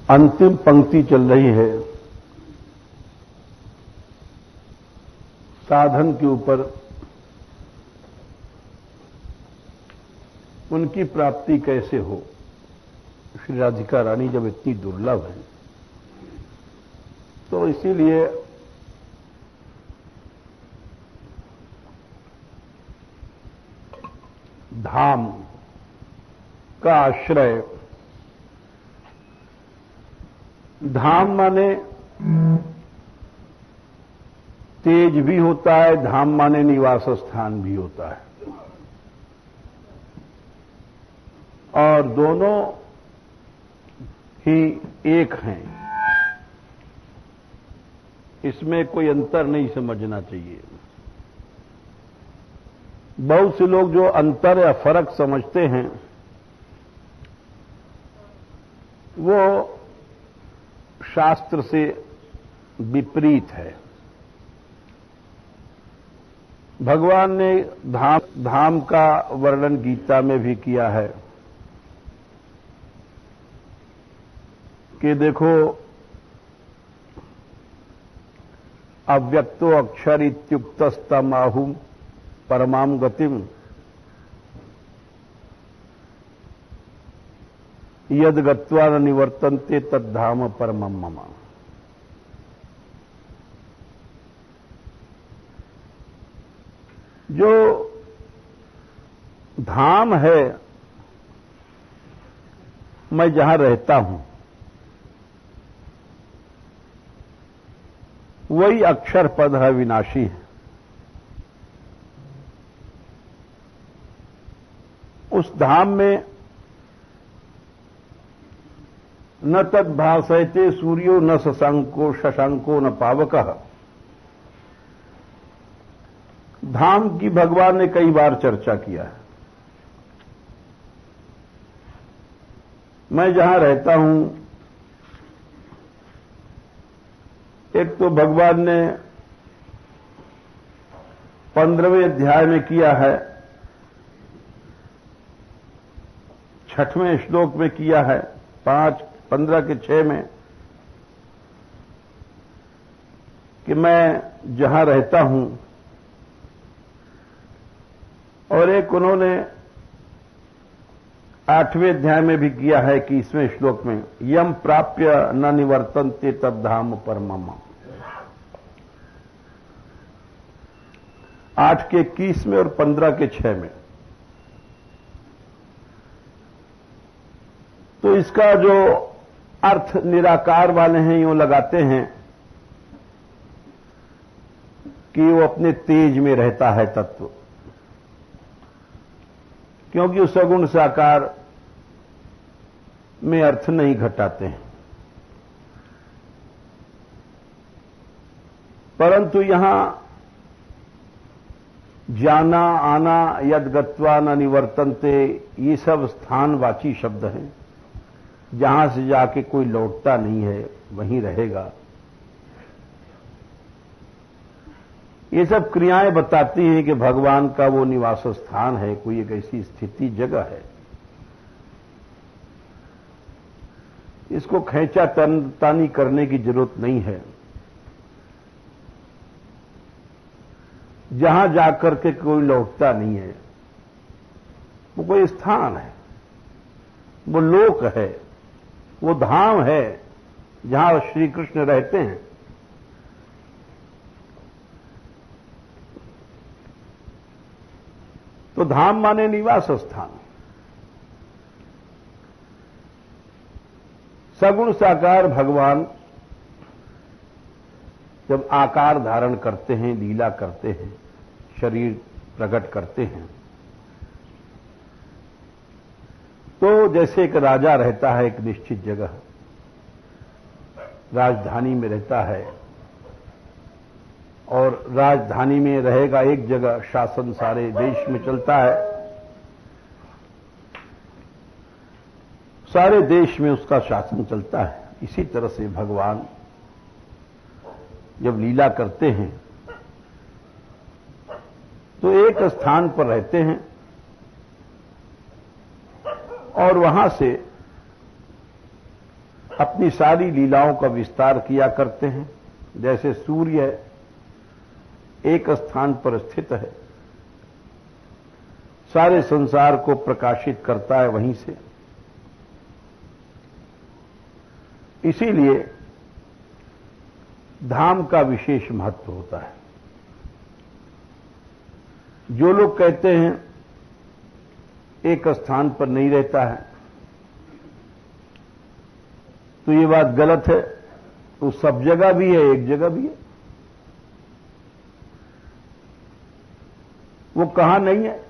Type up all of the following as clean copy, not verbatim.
अंतिम पंक्ति चल रही है साधन के ऊपर उनकी प्राप्ति कैसे हो। श्री राधिका रानी जब इतनी दुर्लभ है तो इसीलिए धाम का आश्रय। धाम माने तेज भी होता है, धाम माने निवास स्थान भी होता है, और दोनों ही एक हैं। इसमें कोई अंतर नहीं समझना चाहिए। बहुत से लोग जो अंतर या फर्क समझते हैं वो शास्त्र से विपरीत है। भगवान ने धाम का वर्णन गीता में भी किया है कि देखो, अव्यक्तो अक्षर इत्युक्तस्तमाहुम परमाम गतिम यद गत्वा न निवर्तन्ते तद्धाम परमम मम। जो धाम है, मैं जहां रहता हूं, वही अक्षर पद है, विनाशी है। उस धाम में न तद्भासयते सूर्यो न शशांको न पावकः। धाम की भगवान ने कई बार चर्चा किया है। मैं जहां रहता हूं, एक तो भगवान ने 15वें अध्याय में किया है, 6वें श्लोक में किया है, 15 के 6 में, कि मैं जहां रहता हूं, और एक उन्होंने 8वें अध्याय में भी किया है कि 21वें श्लोक में, यम प्राप्य न निवर्तन्ते तद्धाम परमम। 8 के 21 में और 15 के 6 में। तो इसका जो अर्थ निराकार वाले हैं यूं लगाते हैं कि वो अपने तेज में रहता है तत्व, क्योंकि उस सगुण साकार में अर्थ नहीं घटाते हैं। परंतु यहां जाना आना यद गत्वा न निवर्तन्ते, ये सब स्थानवाची शब्द हैं। जहां से जाके कोई लौटता नहीं है, वहीं रहेगा। ये सब क्रियाएं बताती हैं कि भगवान का वो निवास स्थान है, कोई एक ऐसी स्थिति जगह है। इसको खींचा तानी करने की जरूरत नहीं है। जहां जाकर के कोई लौटता नहीं है, वो कोई स्थान है, वो लोक है, वो धाम है जहां श्री कृष्ण रहते हैं। तो धाम माने निवास स्थान। सगुण साकार भगवान जब आकार धारण करते हैं, लीला करते हैं, शरीर प्रकट करते हैं, तो जैसे एक राजा रहता है एक निश्चित जगह, राजधानी में रहता है, और राजधानी में रहेगा एक जगह, शासन सारे देश में चलता है, सारे देश में उसका शासन चलता है। इसी तरह से भगवान जब लीला करते हैं तो एक स्थान पर रहते हैं और वहां से अपनी सारी लीलाओं का विस्तार किया करते हैं। जैसे सूर्य एक स्थान पर स्थित है, सारे संसार को प्रकाशित करता है वहीं से। इसीलिए धाम का विशेष महत्व होता है। जो लोग कहते हैं एक स्थान पर नहीं रहता है, तो ये बात गलत है। वो सब जगह भी है, एक जगह भी है। वो कहां नहीं है।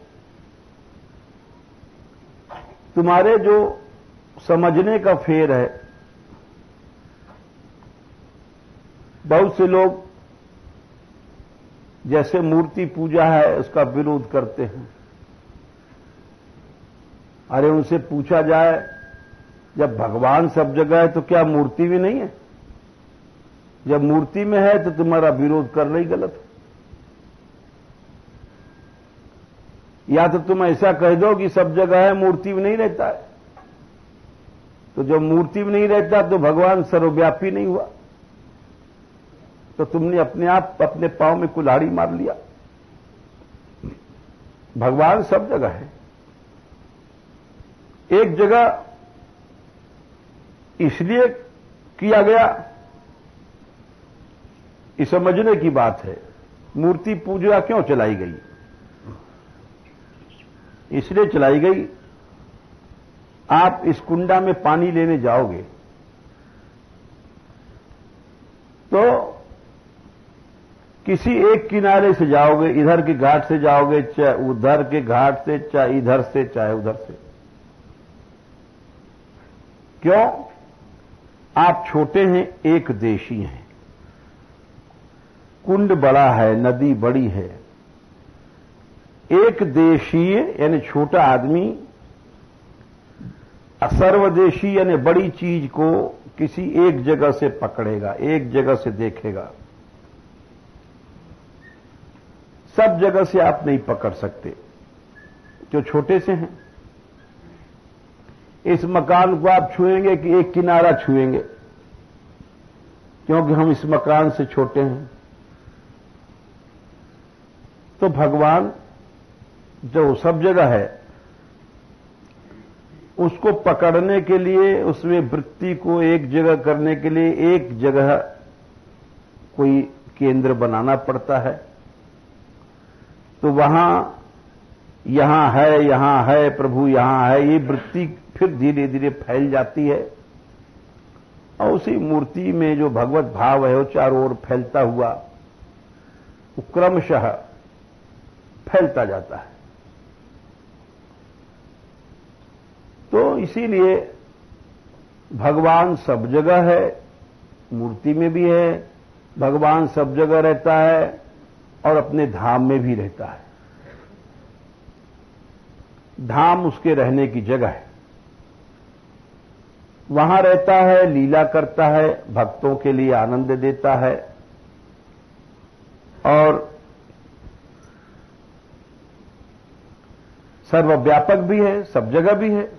तुम्हारे जो समझने का फेर है, बहुत से लोग जैसे मूर्ति पूजा है उसका विरोध करते हैं। अरे उनसे पूछा जाए, जब भगवान सब जगह है तो क्या मूर्ति भी नहीं है? जब मूर्ति में है तो तुम्हारा विरोध करना ही गलत है। या तो तुम ऐसा कह दो कि सब जगह है, मूर्ति में नहीं रहता है। तो जब मूर्ति में नहीं रहता तो भगवान सर्वव्यापी नहीं हुआ। तो तुमने अपने आप अपने पांव में कुल्हाड़ी मार लिया। भगवान सब जगह है। एक जगह इसलिए किया गया, ये समझने की बात है। मूर्ति पूजा क्यों चलाई गई? इसलिए चलाई गई, आप इस कुंडा में पानी लेने जाओगे तो किसी एक किनारे से जाओगे, इधर के घाट से जाओगे, चाहे उधर के घाट से, चाहे इधर से, चाहे उधर से। क्यों? आप छोटे हैं, एक देशी हैं। कुंड बड़ा है, नदी बड़ी है। एक देशीय यानी छोटा आदमी सर्वदेशी यानी बड़ी चीज को किसी एक जगह से पकड़ेगा, एक जगह से देखेगा। सब जगह से आप नहीं पकड़ सकते, जो छोटे से हैं। इस मकान को आप छुएंगे कि एक किनारा छुएंगे, क्योंकि हम इस मकान से छोटे हैं। तो भगवान जो सब जगह है, उसको पकड़ने के लिए, उसमें वृत्ति को एक जगह करने के लिए एक जगह कोई केंद्र बनाना पड़ता है। तो वहां यहां है प्रभु, यहां है, ये वृत्ति फिर धीरे धीरे फैल जाती है और उसी मूर्ति में जो भगवत भाव है वो चारों ओर फैलता हुआ वो क्रमशः फैलता जाता है। तो इसीलिए भगवान सब जगह है, मूर्ति में भी है। भगवान सब जगह रहता है और अपने धाम में भी रहता है। धाम उसके रहने की जगह है। वहां रहता है, लीला करता है, भक्तों के लिए आनंद देता है और सर्वव्यापक भी है, सब जगह भी है।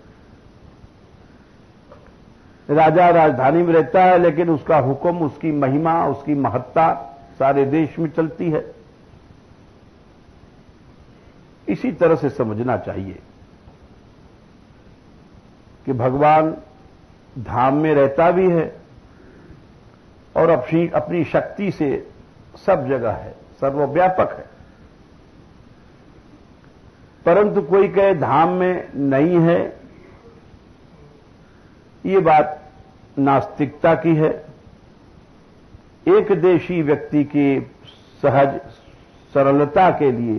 राजा राजधानी में रहता है, लेकिन उसका हुक्म, उसकी महिमा, उसकी महत्ता सारे देश में चलती है। इसी तरह से समझना चाहिए कि भगवान धाम में रहता भी है और अपनी शक्ति से सब जगह है, सर्वव्यापक है। परंतु कोई कहे धाम में नहीं है, ये बात नास्तिकता की है। एक देशी व्यक्ति की सहज सरलता के लिए,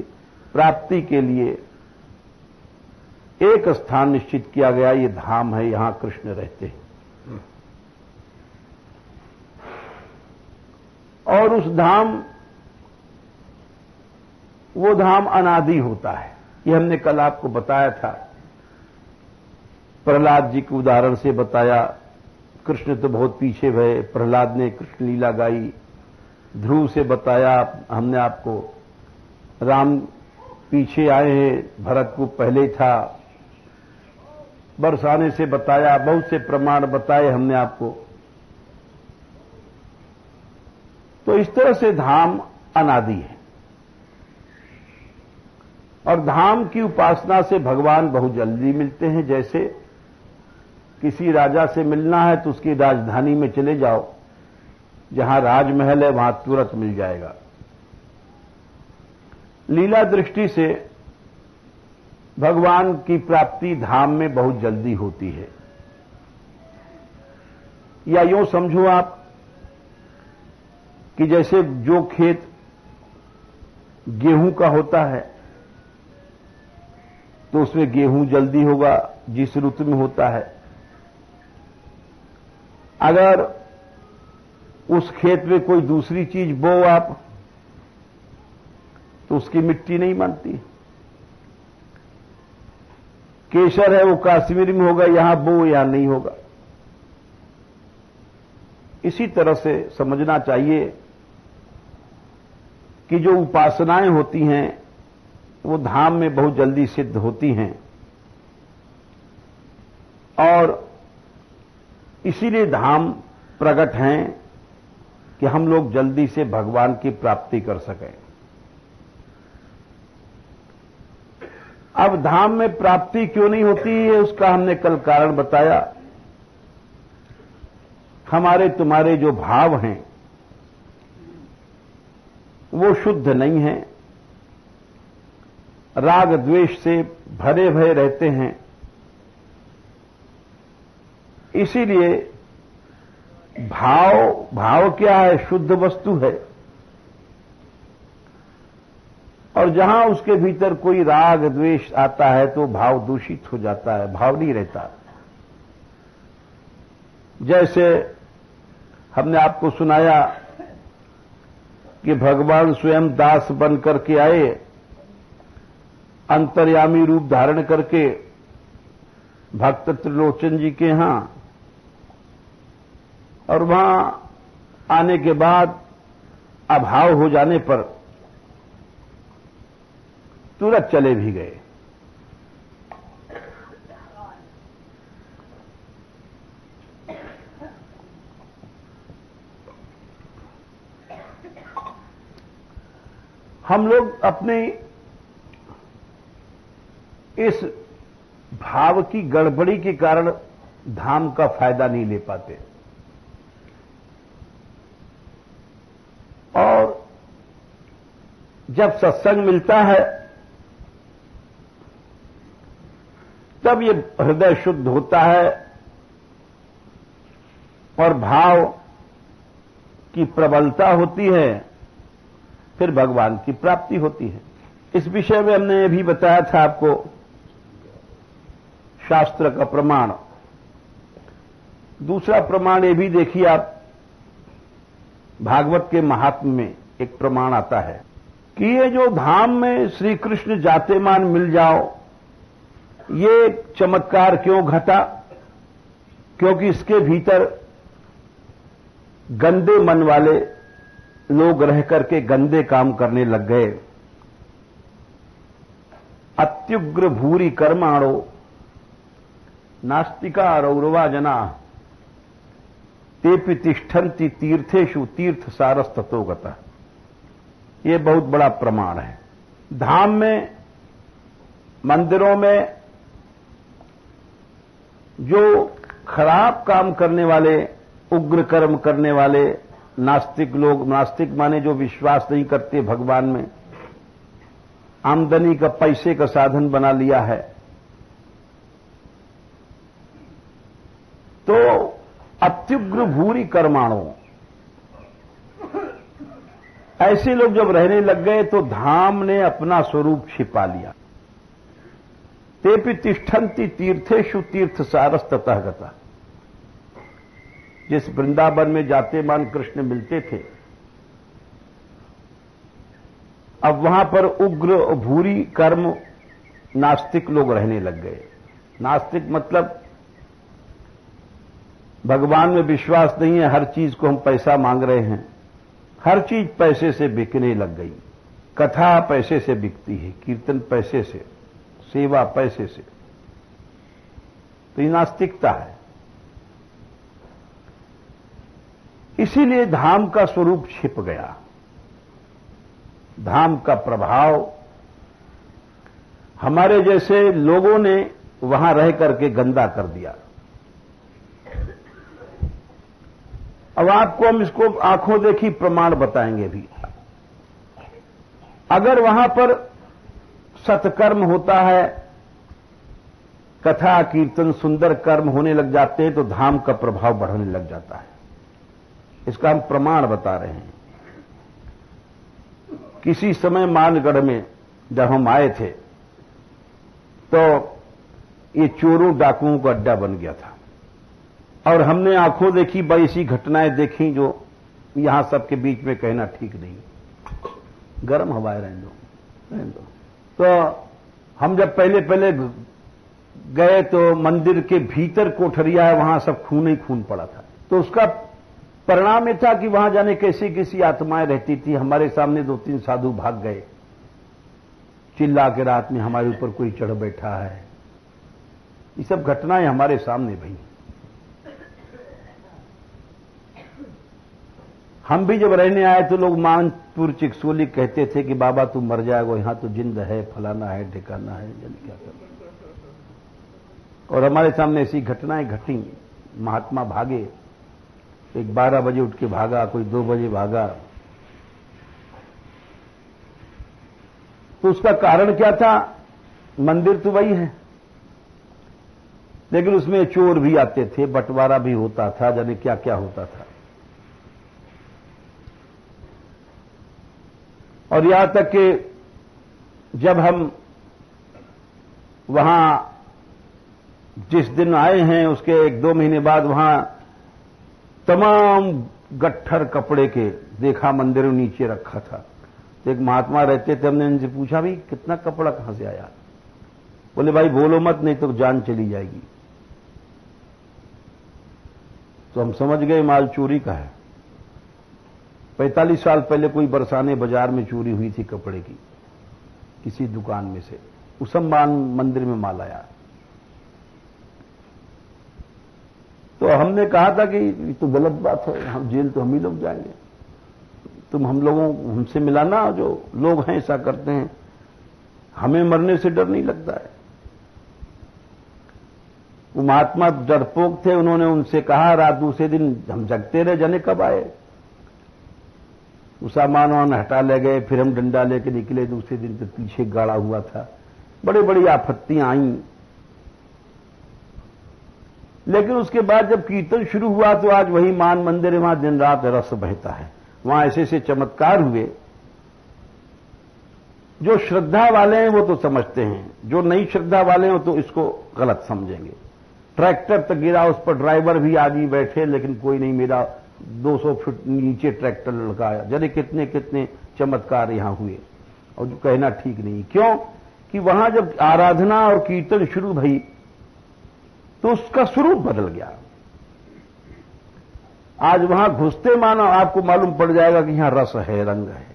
प्राप्ति के लिए एक स्थान निश्चित किया गया, ये धाम है, यहां कृष्ण रहते हैं। और उस धाम, वो धाम अनादि होता है। ये हमने कल आपको बताया था, प्रहलाद जी के उदाहरण से बताया। कृष्ण तो बहुत पीछे भय, प्रहलाद ने कृष्ण लीला गाई। ध्रुव से बताया हमने आपको, राम पीछे आए हैं, भरत को पहले था। बरसाने से बताया, बहुत से प्रमाण बताए हमने आपको। तो इस तरह से धाम अनादि है और धाम की उपासना से भगवान बहुत जल्दी मिलते हैं। जैसे किसी राजा से मिलना है तो उसकी राजधानी में चले जाओ, जहां राजमहल है वहां तुरंत मिल जाएगा। लीला दृष्टि से भगवान की प्राप्ति धाम में बहुत जल्दी होती है। या यूं समझो आप कि जैसे जो खेत गेहूं का होता है तो उसमें गेहूं जल्दी होगा जिस ऋतु में होता है। अगर उस खेत में कोई दूसरी चीज बो आप तो उसकी मिट्टी नहीं मानती। केसर है वो कश्मीर में होगा, यहां बो यहां नहीं होगा। इसी तरह से समझना चाहिए कि जो उपासनाएं होती हैं वो धाम में बहुत जल्दी सिद्ध होती हैं और इसीलिए धाम प्रकट हैं कि हम लोग जल्दी से भगवान की प्राप्ति कर सकें। अब धाम में प्राप्ति क्यों नहीं होती है उसका हमने कल कारण बताया। हमारे तुम्हारे जो भाव हैं वो शुद्ध नहीं हैं, राग द्वेष से भरे भरे रहते हैं। इसीलिए भाव क्या है? शुद्ध वस्तु है और जहां उसके भीतर कोई राग द्वेष आता है तो भाव दूषित हो जाता है, भाव नहीं रहता। जैसे हमने आपको सुनाया कि भगवान स्वयं दास बन करके आए, अंतर्यामी रूप धारण करके भक्त त्रिलोचन जी के यहां, और वहां आने के बाद अभाव हो जाने पर तुरंत चले भी गए। हम लोग अपने इस भाव की गड़बड़ी के कारण धाम का फायदा नहीं ले पाते और जब सत्संग मिलता है तब ये हृदय शुद्ध होता है और भाव की प्रबलता होती है, फिर भगवान की प्राप्ति होती है। इस विषय में हमने ये भी बताया था आपको शास्त्र का प्रमाण। दूसरा प्रमाण ये भी देखिए आप, भागवत के महात्म्य में एक प्रमाण आता है कि ये जो धाम में श्री कृष्ण जाते मान मिल जाओ, ये चमत्कार क्यों घटा? क्योंकि इसके भीतर गंदे मन वाले लोग रह करके गंदे काम करने लग गए। अत्युग्र भूरि कर्माणो नास्तिका रौरवा जना तेपि तिष्ठन्ति तीर्थेषु तीर्थ सारस्ततो गता। ये बहुत बड़ा प्रमाण है। धाम में, मंदिरों में जो खराब काम करने वाले, उग्र कर्म करने वाले नास्तिक लोग, नास्तिक माने जो विश्वास नहीं करते भगवान में, आमदनी का पैसे का साधन बना लिया है, तो अत्युग्र भूरि कर्माणो, ऐसे लोग जब रहने लग गए तो धाम ने अपना स्वरूप छिपा लिया। तेपि तिष्ठन्ति तीर्थेषु तीर्थ सारस्ततः गता। जिस वृंदावन में जाते मान कृष्ण मिलते थे, अब वहां पर उग्र भूरि कर्म नास्तिक लोग रहने लग गए। नास्तिक मतलब भगवान में विश्वास नहीं है, हर चीज को हम पैसा मांग रहे हैं, हर चीज पैसे से बिकने लग गई। कथा पैसे से बिकती है, कीर्तन पैसे से, सेवा पैसे से, तो ये नास्तिकता है। इसीलिए धाम का स्वरूप छिप गया। धाम का प्रभाव हमारे जैसे लोगों ने वहां रह करके गंदा कर दिया। अब आपको हम इसको आंखों देखी प्रमाण बताएंगे भी। अगर वहां पर सत्कर्म होता है, कथा कीर्तन सुंदर कर्म होने लग जाते हैं, तो धाम का प्रभाव बढ़ने लग जाता है। इसका हम प्रमाण बता रहे हैं। किसी समय मानगढ़ में जब हम आए थे तो ये चोरों डाकुओं का अड्डा बन गया था, और हमने आंखों देखी बड़ी ऐसी घटनाएं देखी जो यहां सबके बीच में कहना ठीक नहीं। गर्म हवाएं रहने दो। तो हम जब पहले पहले गए तो मंदिर के भीतर कोठरिया है, वहां सब खून ही खून पड़ा था। तो उसका परिणाम यह था कि वहां जाने कैसी कैसी आत्माएं रहती थी। हमारे सामने 2-3 साधु भाग गए, चिल्ला के रात में हमारे ऊपर कोई चढ़ बैठा है। ये सब घटनाएं हमारे सामने भई। हम भी जब रहने आए तो लोग मानपुर चिकसोली कहते थे कि बाबा तू मर जाएगा, यहां तो जिंद है, फलाना है, ठिकाना है, क्या कर। और हमारे सामने ऐसी घटनाएं घटी। महात्मा भागे, एक 12 बजे उठ के भागा, कोई 2 बजे भागा। तो उसका कारण क्या था? मंदिर तो वही है, लेकिन उसमें चोर भी आते थे, बंटवारा भी होता था, जाने क्या क्या होता था। और यहां तक कि जब हम वहां जिस दिन आए हैं उसके 1-2 महीने बाद वहां तमाम गट्ठर कपड़े के देखा, मंदिर में नीचे रखा था। तो एक महात्मा रहते थे, हमने उनसे पूछा भाई कितना कपड़ा कहां से आया? बोले भाई बोलो मत, नहीं तो जान चली जाएगी। तो हम समझ गए माल चोरी का है। 45 साल पहले कोई बरसाने बाजार में चोरी हुई थी कपड़े की, किसी दुकान में से उसम्मान मंदिर में माल आया। तो हमने कहा था कि ये तो गलत बात है, हम जेल तो हम ही लोग जाएंगे, तुम हम लोगों हमसे मिलाना। जो लोग हैं ऐसा करते हैं, हमें मरने से डर नहीं लगता है। वो महात्मा डरपोक थे, उन्होंने उनसे कहा। रात दूसरे दिन हम जगते रहे, जाने कब आए। वो सामान वामान हटा ले गए, फिर हम डंडा लेके निकले। दूसरे दिन तो पीछे गाड़ा हुआ था, बड़ी बड़ी आपत्तियां आईं। लेकिन उसके बाद जब कीर्तन शुरू हुआ तो आज वही मान मंदिर है, वहां दिन रात रस बहता है। वहां ऐसे ऐसे चमत्कार हुए। जो श्रद्धा वाले हैं वो तो समझते हैं, जो नहीं श्रद्धा वाले हैं तो इसको गलत समझेंगे। ट्रैक्टर तक गिरा, उस पर ड्राइवर भी आदमी बैठे, लेकिन कोई नहीं मिला। 200 फीट नीचे ट्रैक्टर लड़काया। जाने कितने कितने चमत्कार यहां हुए, और जो कहना ठीक नहीं। क्यों कि वहां जब आराधना और कीर्तन शुरू भई तो उसका स्वरूप बदल गया। आज वहां घुसते मानो आपको मालूम पड़ जाएगा कि यहां रस है, रंग है।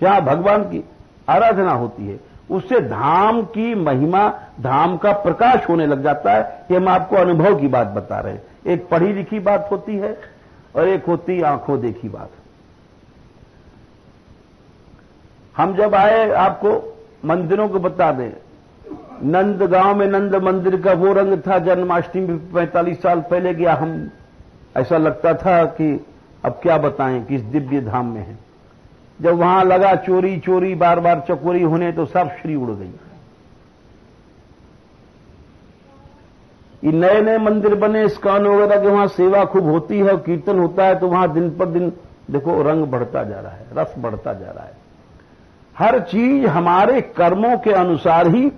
यहां भगवान की आराधना होती है, उससे धाम की महिमा, धाम का प्रकाश होने लग जाता है। ये हम आपको अनुभव की बात बता रहे हैं। एक पढ़ी लिखी बात होती है और एक होती आंखों देखी बात। हम जब आए, आपको मंदिरों को बता दें, नंद गांव में नंद मंदिर का वो रंग था। जन्माष्टमी 45 साल पहले गया, हम ऐसा लगता था कि अब क्या बताएं किस दिव्य धाम में है। जब वहां लगा चोरी चोरी बार बार चकोरी होने, तो सब श्री उड़ गई। ये नए नए मंदिर बने, इस्कॉन वगैरह के, वहां सेवा खूब होती है और कीर्तन होता है, तो वहां दिन पर दिन देखो रंग बढ़ता जा रहा है, रस बढ़ता जा रहा है। हर चीज हमारे कर्मों के अनुसार ही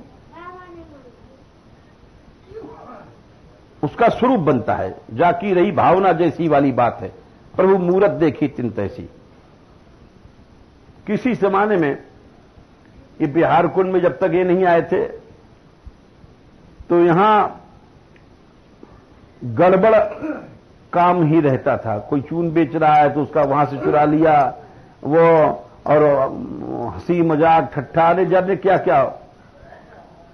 उसका स्वरूप बनता है। जाकी रही भावना जैसी वाली बात है, प्रभु मूरत देखी तिन तैसी। किसी जमाने में ये बिहार कुंड में जब तक ये नहीं आए थे तो यहां गड़बड़ काम ही रहता था। कोई चून बेच रहा है तो उसका वहां से चुरा लिया वो, और हंसी मजाक ठट्ठा अरे जाने क्या क्या।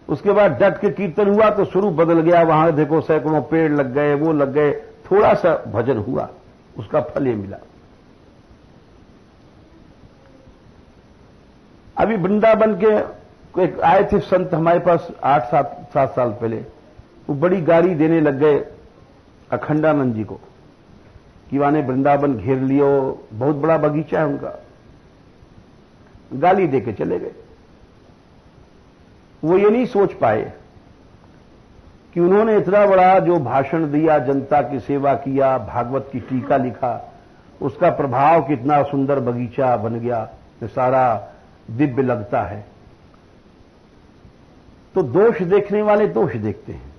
उसके बाद डट के कीर्तन हुआ तो स्वरूप बदल गया। वहां देखो सैकड़ों पेड़ लग गए, वो लग गए, थोड़ा सा भजन हुआ, उसका फल ये मिला। अभी वृंदावन के एक आए थे संत हमारे पास 8-7 साल पहले, वो बड़ी गाड़ी देने लग गए अखंडानंद जी को कि माने वृंदावन घेर लियो, बहुत बड़ा बगीचा है उनका, गाली देके चले गए। वो ये नहीं सोच पाए कि उन्होंने इतना बड़ा जो भाषण दिया, जनता की सेवा किया, भागवत की टीका लिखा, उसका प्रभाव कितना सुंदर बगीचा बन गया, तो सारा दिव्य लगता है। तो दोष देखने वाले दोष देखते हैं।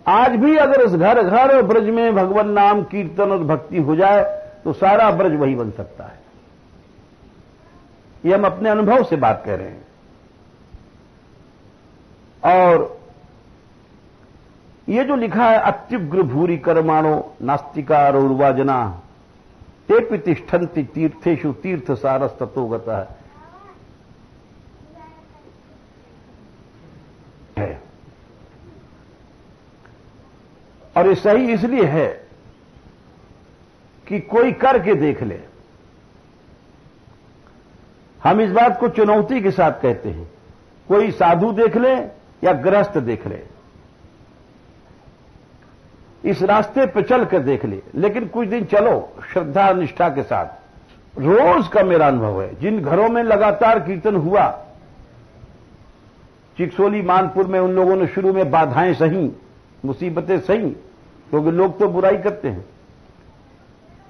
आज भी अगर इस घर घर ब्रज में भगवान नाम कीर्तन और भक्ति हो जाए तो सारा ब्रज वही बन सकता है। ये हम अपने अनुभव से बात कर रहे हैं। और ये जो लिखा है अत्युग्र भूरि कर्माणो नास्तिका रौर्वाजना तेपि तिष्ठन्ति तीर्थेषु तीर्थ सारस ततो गतः है। और ये सही इसलिए है कि कोई करके देख ले। हम इस बात को चुनौती के साथ कहते हैं। कोई साधु देख ले या गृहस्थ देख ले, इस रास्ते पर चल कर देख ले, लेकिन कुछ दिन चलो श्रद्धा निष्ठा के साथ। रोज का मेरा अनुभव है, जिन घरों में लगातार कीर्तन हुआ, चिकसोली मानपुर में उन लोगों ने शुरू में बाधाएं सही, मुसीबतें सही, क्योंकि लोग तो बुराई करते हैं,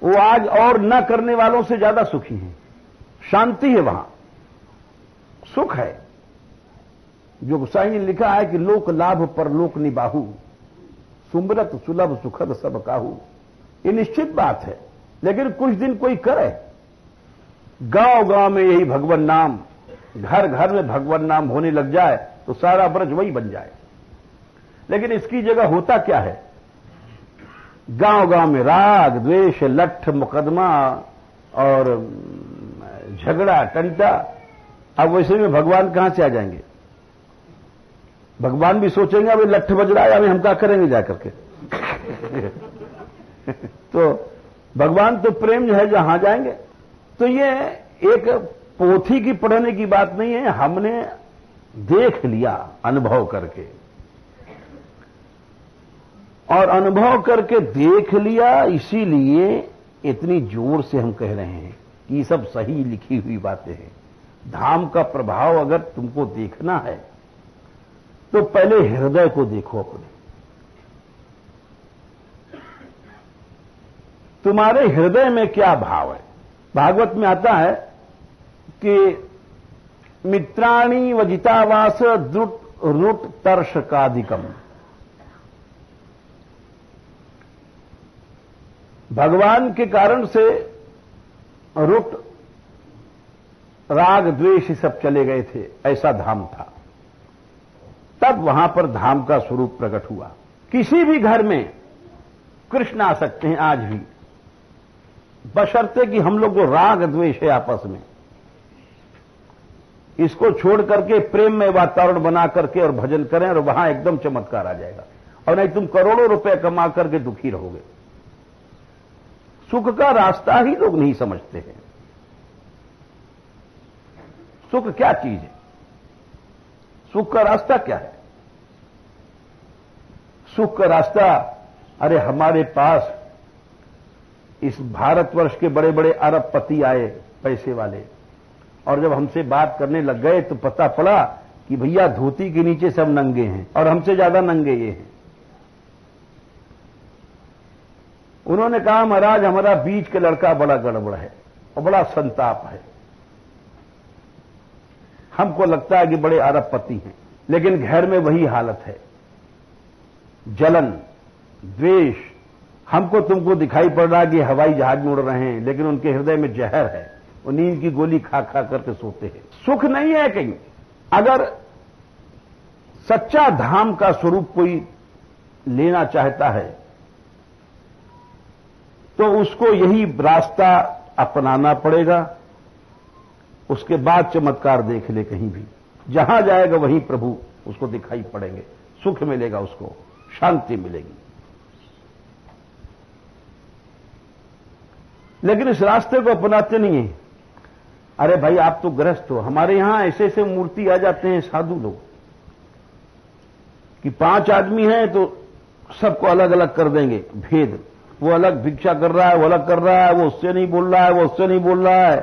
वो आज और न करने वालों से ज्यादा सुखी हैं। शांति है वहां, सुख है। जो गोसाई ने लिखा है कि लोक लाभ पर लोक निबाहु, सुमरत सुलभ सुखद सब काहू, ये निश्चित बात है। लेकिन कुछ दिन कोई करे, गांव गांव में यही भगवान नाम, घर घर में भगवान नाम होने लग जाए तो सारा ब्रज वही बन जाए। लेकिन इसकी जगह होता क्या है, गांव गांव में राग द्वेष लठ मुकदमा और झगड़ा टंटा। अब वैसे में भगवान कहां से आ जाएंगे? भगवान भी सोचेंगे अभी लठ बज रहा है, अभी हम क्या करेंगे जाकर के तो भगवान तो प्रेम जो है जहां जाएंगे। तो ये एक पोथी की पढ़ने की बात नहीं है, हमने देख लिया अनुभव करके, और अनुभव करके देख लिया, इसीलिए इतनी जोर से हम कह रहे हैं कि ये सब सही लिखी हुई बातें हैं। धाम का प्रभाव अगर तुमको देखना है तो पहले हृदय को देखो अपने। तुम्हारे हृदय में क्या भाव है? भागवत में आता है कि मित्राणी वजितावास द्रुट रुट तर्षकादिकम। भगवान के कारण से रुट राग द्वेष सब चले गए थे, ऐसा धाम था। तब वहां पर धाम का स्वरूप प्रकट हुआ। किसी भी घर में कृष्ण आ सकते हैं आज भी, बशर्ते कि हम लोग जो राग द्वेष है आपस में, इसको छोड़ करके प्रेम में वातावरण बना करके और भजन करें, और वहां एकदम चमत्कार आ जाएगा। और नहीं तुम करोड़ों रुपए कमा करके दुखी रहोगे। सुख का रास्ता ही लोग नहीं समझते हैं। सुख क्या चीज है? सुख का रास्ता क्या है? सुख का रास्ता, अरे हमारे पास इस भारतवर्ष के बड़े बड़े अरबपति आए, पैसे वाले, और जब हमसे बात करने लग गए तो पता पड़ा कि भैया धोती के नीचे सब नंगे हैं और हमसे ज्यादा नंगे ये हैं। उन्होंने कहा महाराज हमारा बीच के लड़का बड़ा गड़बड़ है और बड़ा संताप है, हमको लगता है कि बड़े अरबपति हैं, लेकिन घर में वही हालत है, जलन द्वेष। हमको तुमको दिखाई पड़ रहा है कि हवाई जहाज में उड़ रहे हैं, लेकिन उनके हृदय में जहर है, वो नींद की गोली खा खा करके सोते हैं। सुख नहीं है कहीं। अगर सच्चा धाम का स्वरूप कोई लेना चाहता है तो उसको यही रास्ता अपनाना पड़ेगा। उसके बाद चमत्कार देख ले, कहीं भी जहां जाएगा वहीं प्रभु उसको दिखाई पड़ेंगे, सुख मिलेगा, उसको शांति मिलेगी। लेकिन इस रास्ते को अपनाते नहीं है। अरे भाई आप तो गृहस्थ हो, हमारे यहां ऐसे ऐसे मूर्ति आ जाते हैं साधु लोग कि 5 आदमी हैं तो सबको अलग अलग कर देंगे, भेद। वो अलग भिक्षा कर रहा है, वो अलग कर रहा है, वो उससे नहीं बोल रहा है, वो उससे नहीं बोल रहा है।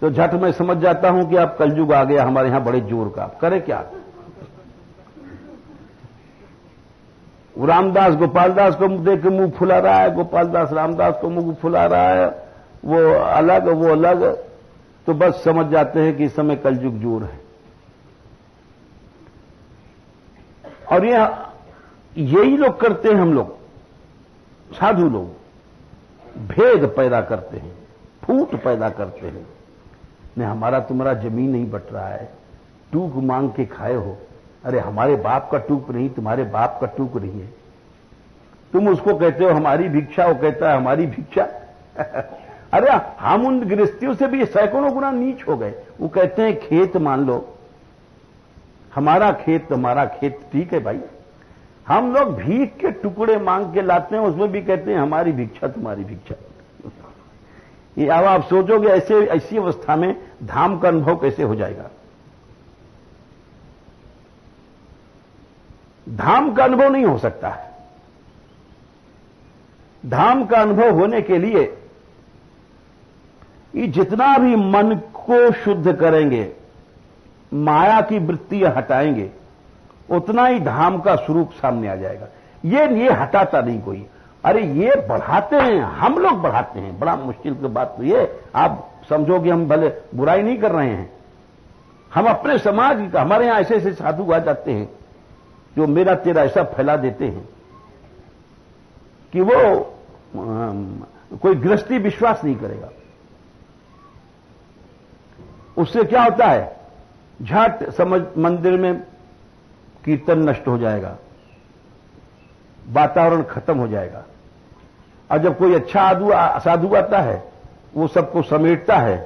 तो झट मैं समझ जाता हूं कि अब कलयुग आ गया हमारे यहां बड़े जोर का। अब करे क्या? रामदास गोपालदास को देख के मुंह फुला रहा है, गोपालदास रामदास को मुंह फुला रहा है, वो अलग वो अलग। तो बस समझ जाते हैं कि इस समय कलयुग जोर है। और यही लोग करते हैं, हम लोग साधु लोग भेद पैदा करते हैं, फूट पैदा करते हैं। नहीं, हमारा तुम्हारा जमीन नहीं बट रहा है, टूक मांग के खाए हो। अरे हमारे बाप का टूक नहीं, तुम्हारे बाप का टूक नहीं है। तुम उसको कहते हो हमारी भिक्षा, वो कहता है हमारी भिक्षा। अरे हम उन गृहस्थियों से भी सैकड़ों गुना नीच हो गए। वो कहते हैं खेत मान लो, हमारा खेत तुम्हारा खेत, ठीक है भाई। हम लोग भीख के टुकड़े मांग के लाते हैं, उसमें भी कहते हैं हमारी भिक्षा तुम्हारी भिक्षा। ये अब आप सोचोगे ऐसी अवस्था में धाम का अनुभव कैसे हो जाएगा? धाम का अनुभव नहीं हो सकता है। धाम का अनुभव होने के लिए ये जितना भी मन को शुद्ध करेंगे, माया की वृत्तियां हटाएंगे, उतना ही धाम का स्वरूप सामने आ जाएगा। ये हटाता नहीं कोई। अरे ये बढ़ाते हैं, हम लोग बढ़ाते हैं। बड़ा मुश्किल की बात तो ये, आप समझो कि हम भले बुराई नहीं कर रहे हैं, हम अपने समाज का, हमारे यहां ऐसे ऐसे साधु आ जाते हैं जो मेरा तेरा ऐसा फैला देते हैं कि वो कोई गृहस्थी विश्वास नहीं करेगा। उससे क्या होता है, झट समझ मंदिर में कीर्तन नष्ट हो जाएगा, वातावरण खत्म हो जाएगा। और जब कोई अच्छा साधु आता है, वो सबको समेटता है,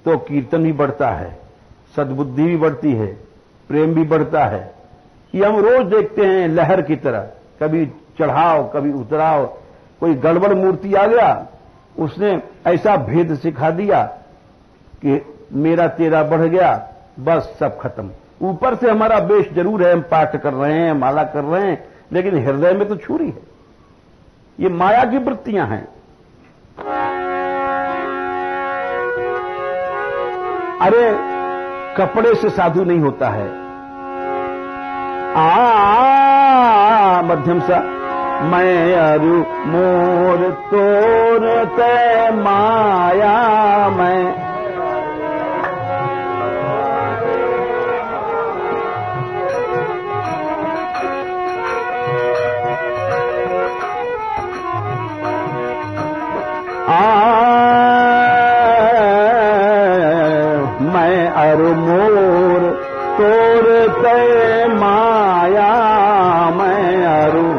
तो कीर्तन भी बढ़ता है, सद्बुद्धि भी बढ़ती है, प्रेम भी बढ़ता है। ये हम रोज देखते हैं लहर की तरह, कभी चढ़ाओ कभी उतराओ। कोई गड़बड़ मूर्ति आ गया, उसने ऐसा भेद सिखा दिया कि मेरा तेरा बढ़ गया, बस सब खत्म। ऊपर से हमारा वेश जरूर है, हम पाठ कर रहे हैं, माला कर रहे हैं, लेकिन हृदय में तो छुरी है। ये माया की वृत्तियां हैं। अरे कपड़े से साधु नहीं होता है। मध्यम सा मैं अरु मोर तोर ते माया मैं। मैं अरु मोर तोर ते माया मैं अरु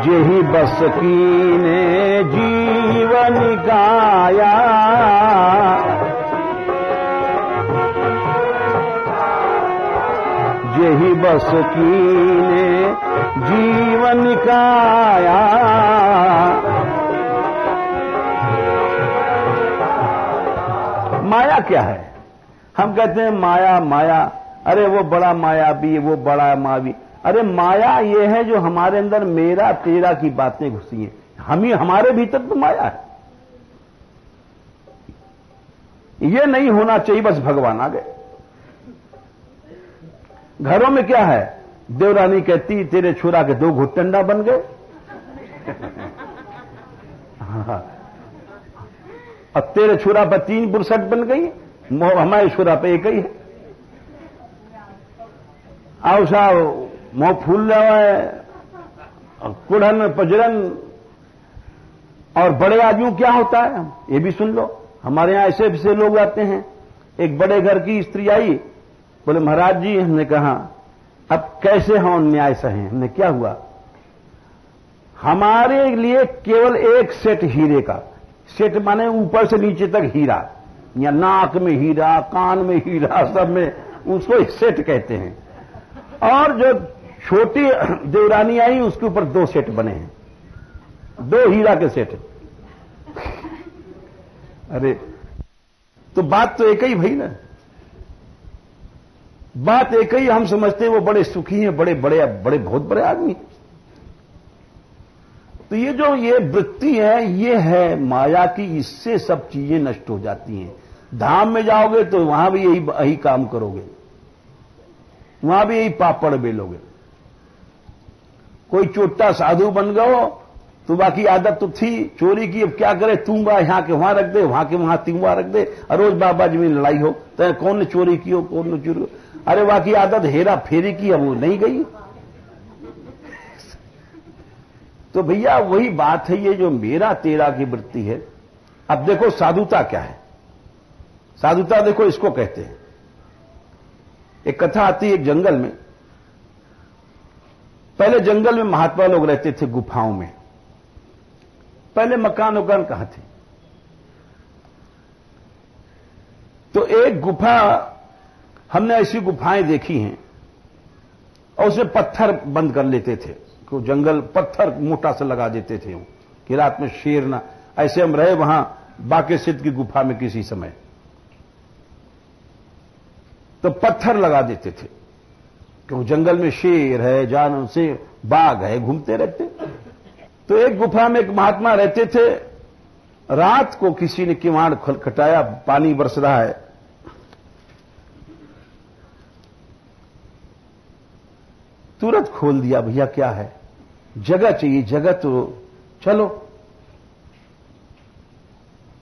जेहि बस कीने जीवन गाया। जेहि बस कीने जीवन काया। माया क्या है? हम कहते हैं माया माया, अरे वो बड़ा मायावी, वो बड़ा मावी। अरे माया ये है जो हमारे अंदर मेरा तेरा की बातें घुसी हैं। हमारे भीतर तो माया है। ये नहीं होना चाहिए, बस भगवान आ गए। घरों में क्या है, देवरानी कहती तेरे छुरा के 2 घुट टंडा बन गए। अब तेरे छुरा पर 3 बुरसट बन गई, हमारे छुरा पे एक ही है। आओ साहब मुंह फूल रहा है, कुड़न पजरन। और बड़े आदमियों क्या होता है ये भी सुन लो। हमारे यहां ऐसे ऐसे लोग आते हैं। एक बड़े घर की स्त्री आई, बोले महाराज जी, हमने कहा अब कैसे हम न्याय सहें। हमने क्या हुआ, हमारे लिए केवल एक सेट हीरे का, सेट माने ऊपर से नीचे तक हीरा, या नाक में हीरा, कान में हीरा, सब में, उसको सेट कहते हैं। और जो छोटी देवरानी आई, उसके ऊपर 2 सेट बने हैं, 2 हीरा के सेट। अरे तो बात तो एक ही भई ना, बात एक ही। हम समझते हैं वो बड़े सुखी हैं, बड़े बड़े बड़े बहुत बड़े आदमी। तो ये जो ये वृत्ति है, ये है माया की, इससे सब चीजें नष्ट हो जाती हैं। धाम में जाओगे तो वहां भी यही काम करोगे, वहां भी यही पापड़ बेलोगे। कोई चोटा साधु बन गयो तो बाकी आदत तो थी चोरी की, अब क्या करे, तूंबा यहां के वहां रख दे, वहां के वहां तूंबा रख दे, और रोज बाबा जी में लड़ाई हो तो कौन ने चोरी की हो, कौन ने चोरी। अरे बाकी आदत हेरा फेरी की, अब वो नहीं गई। तो भैया वही बात है, ये जो मेरा तेरा की वृत्ति है। अब देखो साधुता क्या है, साधुता देखो इसको कहते हैं। एक कथा आती है एक जंगल में। पहले जंगल में महात्मा लोग रहते थे गुफाओं में, पहले मकान वकान कहां थे। तो एक गुफा, हमने ऐसी गुफाएं देखी हैं, और उसमें पत्थर बंद कर लेते थे, को जंगल पत्थर मोटा सा लगा देते थे कि रात में शेर ना। ऐसे हम रहे वहां बाकेसिद्ध की गुफा में किसी समय, तो पत्थर लगा देते थे क्योंकि जंगल में शेर है, जानवर से बाघ है, घूमते रहते। तो एक गुफा में एक महात्मा रहते थे। रात को किसी ने किवाड़ खटखटाया, पानी बरस रहा है। तुरंत खोल दिया, भैया क्या है, जगह चाहिए, जगह तो चलो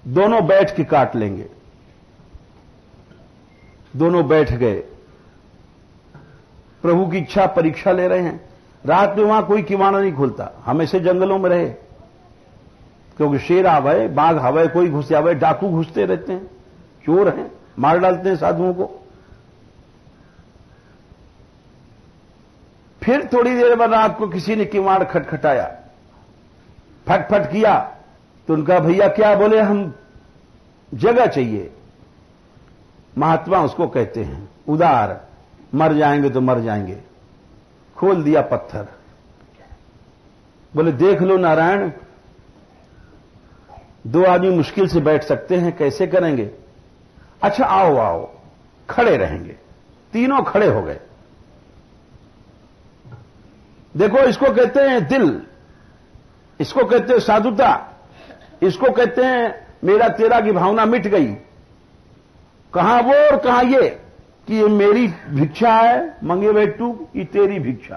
दोनों बैठ के काट लेंगे। दोनों बैठ गए, प्रभु की इच्छा परीक्षा ले रहे हैं। रात में वहां कोई किवाड़ा नहीं खुलता, हमेशा जंगलों में रहे, क्योंकि शेर आवे, बाघ आवे, कोई घुस आवे, डाकू घुसते रहते हैं, चोर हैं, मार डालते हैं साधुओं को। फिर थोड़ी देर बाद रात को किसी ने किवाड़ खटखटाया, फटफट किया, तो उनका भैया क्या, बोले हम जगह चाहिए। महात्मा उसको कहते हैं उदार, मर जाएंगे तो मर जाएंगे। खोल दिया पत्थर, बोले देख लो नारायण, 2 आदमी मुश्किल से बैठ सकते हैं, कैसे करेंगे। अच्छा आओ आओ, खड़े रहेंगे। तीनों खड़े हो गए। देखो इसको कहते हैं दिल, इसको कहते हैं साधुता, इसको कहते हैं मेरा तेरा की भावना मिट गई। कहां वो और कहां ये, कि ये मेरी भिक्षा है मंगे बैठू, ये तेरी भिक्षा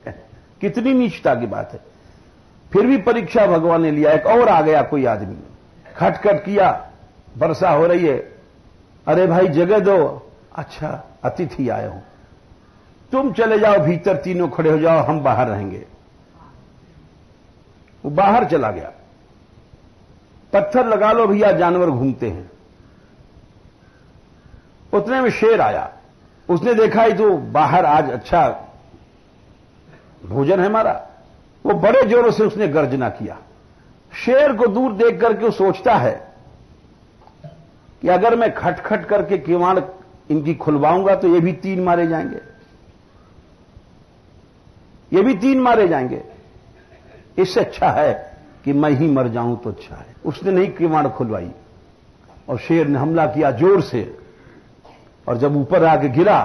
है। कितनी नीचता की बात है। फिर भी परीक्षा भगवान ने लिया। एक और आ गया कोई आदमी, खटखट किया, वर्षा हो रही है, अरे भाई जगह दो। अच्छा अतिथि आए हो, तुम चले जाओ भीतर, तीनों खड़े हो जाओ, हम बाहर रहेंगे। वो बाहर चला गया। पत्थर लगा लो भैया, जानवर घूमते हैं। उतने में शेर आया, उसने देखा ही तो बाहर आज अच्छा भोजन है हमारा। वो बड़े जोरों से उसने गर्जना किया। शेर को दूर देख करके वो सोचता है कि अगर मैं खटखट करके किवाड़ इनकी खुलवाऊंगा तो ये भी 3 मारे जाएंगे, ये भी 3 मारे जाएंगे। इससे अच्छा है कि मैं ही मर जाऊं तो अच्छा है। उसने नहीं किवाड़ खुलवाई और शेर ने हमला किया जोर से, और जब ऊपर आके गिरा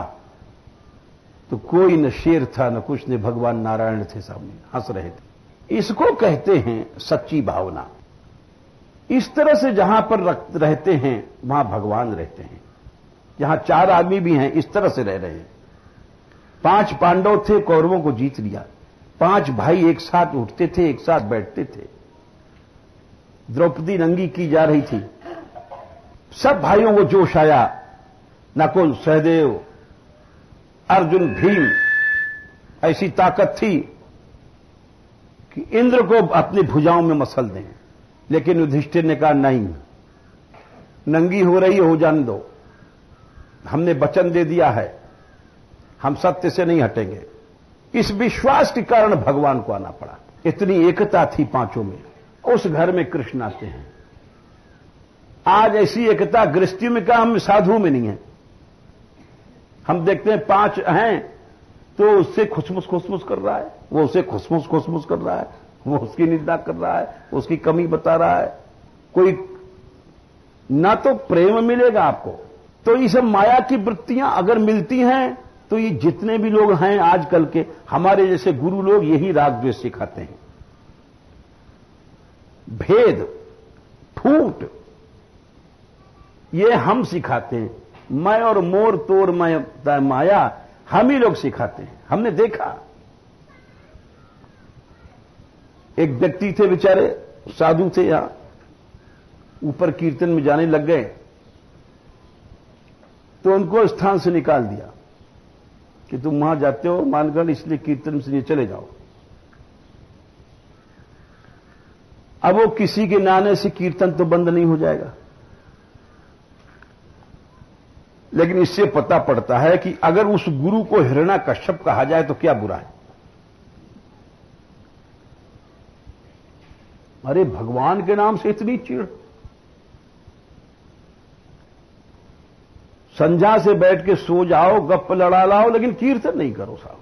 तो कोई न शेर था न कुछ, ने भगवान नारायण थे सामने, हंस रहे थे। इसको कहते हैं सच्ची भावना। इस तरह से जहां पर रहते हैं वहां भगवान रहते हैं। जहां 4 आदमी भी हैं इस तरह से रह रहे हैं। 5 पांडव थे, कौरवों को जीत लिया। 5 भाई एक साथ उठते थे, एक साथ बैठते थे। द्रौपदी नंगी की जा रही थी, सब भाइयों को जोश आया। नकुल, सहदेव, अर्जुन, भीम, ऐसी ताकत थी कि इंद्र को अपनी भुजाओं में मसल दें। लेकिन युधिष्ठिर ने कहा नहीं, नंगी हो रही हो जाने दो, हमने वचन दे दिया है, हम सत्य से नहीं हटेंगे। इस विश्वास के कारण भगवान को आना पड़ा। इतनी एकता थी 5 में। उस घर में कृष्ण आते हैं। आज ऐसी एकता गृहस्थी में क्या, हम साधुओं में नहीं है। हम देखते हैं 5 हैं तो उससे खुसमुस खुसमुस कर रहा है, वो उसे खुसमुस खुसमुस कर रहा है, वो उसकी निंदा कर रहा है, उसकी कमी बता रहा है। कोई ना तो प्रेम मिलेगा आपको। तो ये सब माया की वृत्तियां अगर मिलती हैं तो ये जितने भी लोग हैं आजकल के हमारे जैसे गुरु लोग यही राग द्वेष सिखाते हैं। भेद, फूट, ये हम सिखाते हैं। मैं और मोर तोर मैं माया हम ही लोग सिखाते हैं। हमने देखा एक व्यक्ति थे बेचारे, साधु थे, यहां ऊपर कीर्तन में जाने लग गए तो उनको स्थान से निकाल दिया कि तुम वहां जाते हो मानकर, इसलिए कीर्तन से चले जाओ। अब वो किसी के नाने से कीर्तन तो बंद नहीं हो जाएगा, लेकिन इससे पता पड़ता है कि अगर उस गुरु को हिरण्याकश्यप कहा जाए तो क्या बुरा है। अरे भगवान के नाम से इतनी चिढ़, संध्या से बैठ के सो जाओ, गप्प लड़ा लाओ, लेकिन कीर्तन नहीं करो साहब।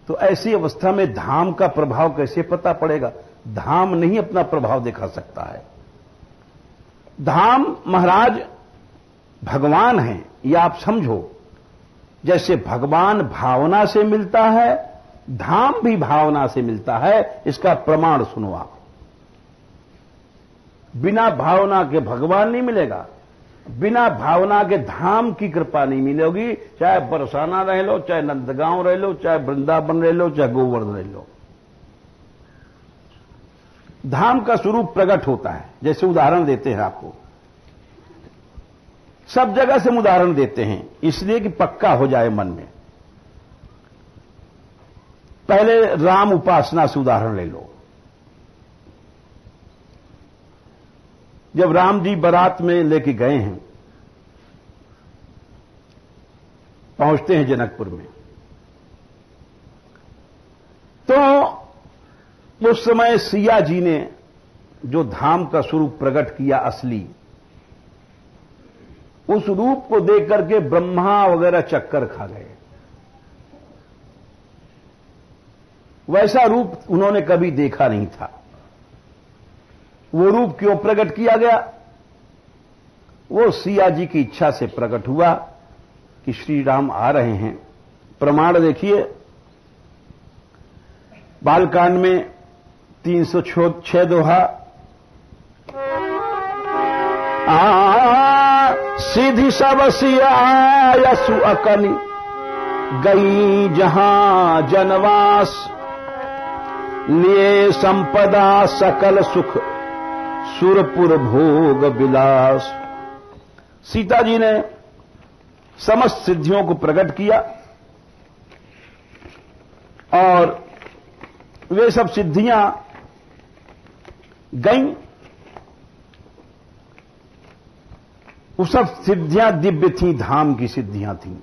तो ऐसी अवस्था में धाम का प्रभाव कैसे पता पड़ेगा? धाम नहीं अपना प्रभाव दिखा सकता है। धाम महाराज भगवान हैं, ये आप समझो। जैसे भगवान भावना से मिलता है, धाम भी भावना से मिलता है। इसका प्रमाण सुनो आप। बिना भावना के भगवान नहीं मिलेगा, बिना भावना के धाम की कृपा नहीं मिलेगी। चाहे बरसाना रह लो, चाहे नंदगांव रह लो, चाहे वृंदावन रह लो, चाहे गोवर्धन रह लो, धाम का स्वरूप प्रकट होता है। जैसे उदाहरण देते हैं आपको, सब जगह से उदाहरण देते हैं इसलिए कि पक्का हो जाए मन में। पहले राम उपासना से उदाहरण ले लो। जब राम जी बारात में लेके गए हैं, पहुंचते हैं जनकपुर में, तो उस समय सिया जी ने जो धाम का स्वरूप प्रकट किया असली, उस रूप को देख करके ब्रह्मा वगैरह चक्कर खा गए। वैसा रूप उन्होंने कभी देखा नहीं था। वो रूप क्यों प्रकट किया गया? वो सिया जी की इच्छा से प्रकट हुआ कि श्री राम आ रहे हैं। प्रमाण देखिए, बालकांड में 306 दोहा। सीधी सब सिया सुअकनी, गई जहां जनवास, लिए संपदा सकल सुख, सुरपुर भोग विलास। सीता जी ने समस्त सिद्धियों को प्रकट किया और वे सब सिद्धियां गईं। वो सब सिद्धियां दिव्य थीं, धाम की सिद्धियां थीं।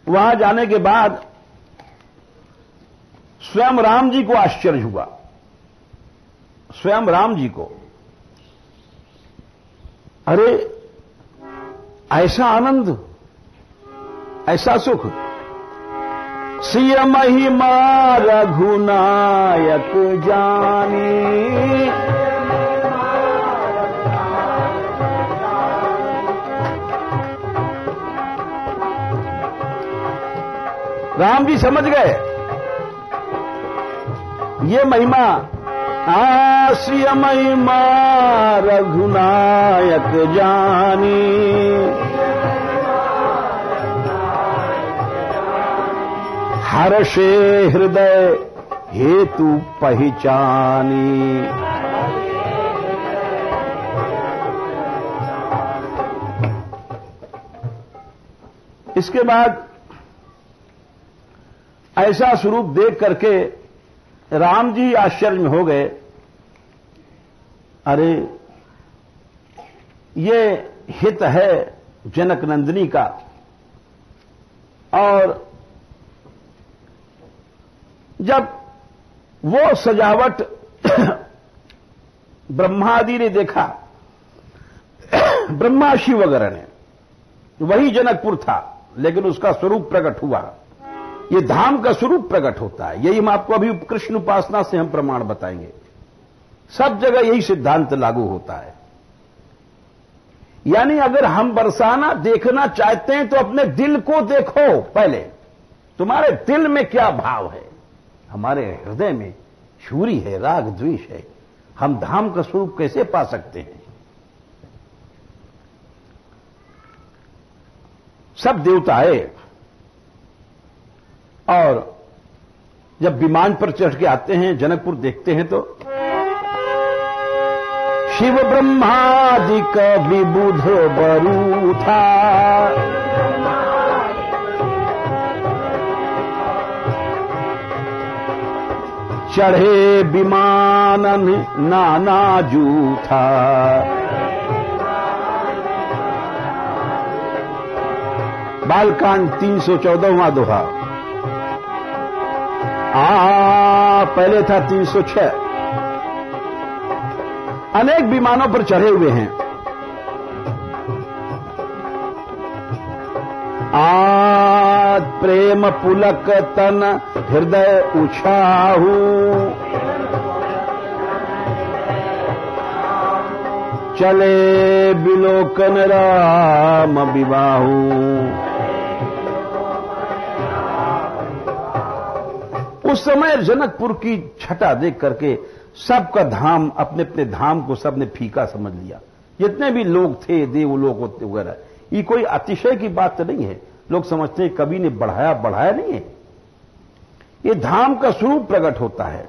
वहां जाने के बाद स्वयं राम जी को आश्चर्य हुआ। स्वयं राम जी को, अरे ऐसा आनंद, ऐसा सुख। सिय महिमा रघुनायक जानी, राम जी समझ गए ये महिमा। सिय महिमा रघुनायक जानी, हर्षे हृदय हेतु पहचानी। इसके बाद ऐसा स्वरूप देख करके राम जी आश्चर्य में हो गए। अरे ये हित है जनक नंदिनी का, और जब वो सजावट ब्रह्मादि ने देखा, ब्रह्मा शिव वगैरह ने, वही जनकपुर था, लेकिन उसका स्वरूप प्रकट हुआ। ये धाम का स्वरूप प्रकट होता है। यही हम आपको अभी कृष्ण उपासना से हम प्रमाण बताएंगे। सब जगह यही सिद्धांत लागू होता है। यानी अगर हम बरसाना देखना चाहते हैं तो अपने दिल को देखो पहले। तुम्हारे दिल में क्या भाव है? हमारे हृदय में छुरी है, राग द्वेष है। हम धाम का स्वरूप कैसे पा सकते हैं? सब देवता है, और जब विमान पर चढ़ के आते हैं, जनकपुर देखते हैं तो शिव ब्रह्मादिक विबुध बरू था, चढ़े विमानन नाना जूथा। बालकांड 314वां दोहा। पहले था 306। अनेक विमानों पर चढ़े हुए हैं। प्रेम पुलक तन हृदय उछाहू, चले बिलोकन राम विवाहू। उस समय जनकपुर की छटा देख करके सबका धाम, अपने अपने धाम को सबने फीका समझ लिया। जितने भी लोग थे, देवलोक वगैरह, ये कोई अतिशय की बात नहीं है। लोग समझते हैं कवि ने बढ़ाया नहीं है। ये धाम का स्वरूप प्रकट होता है।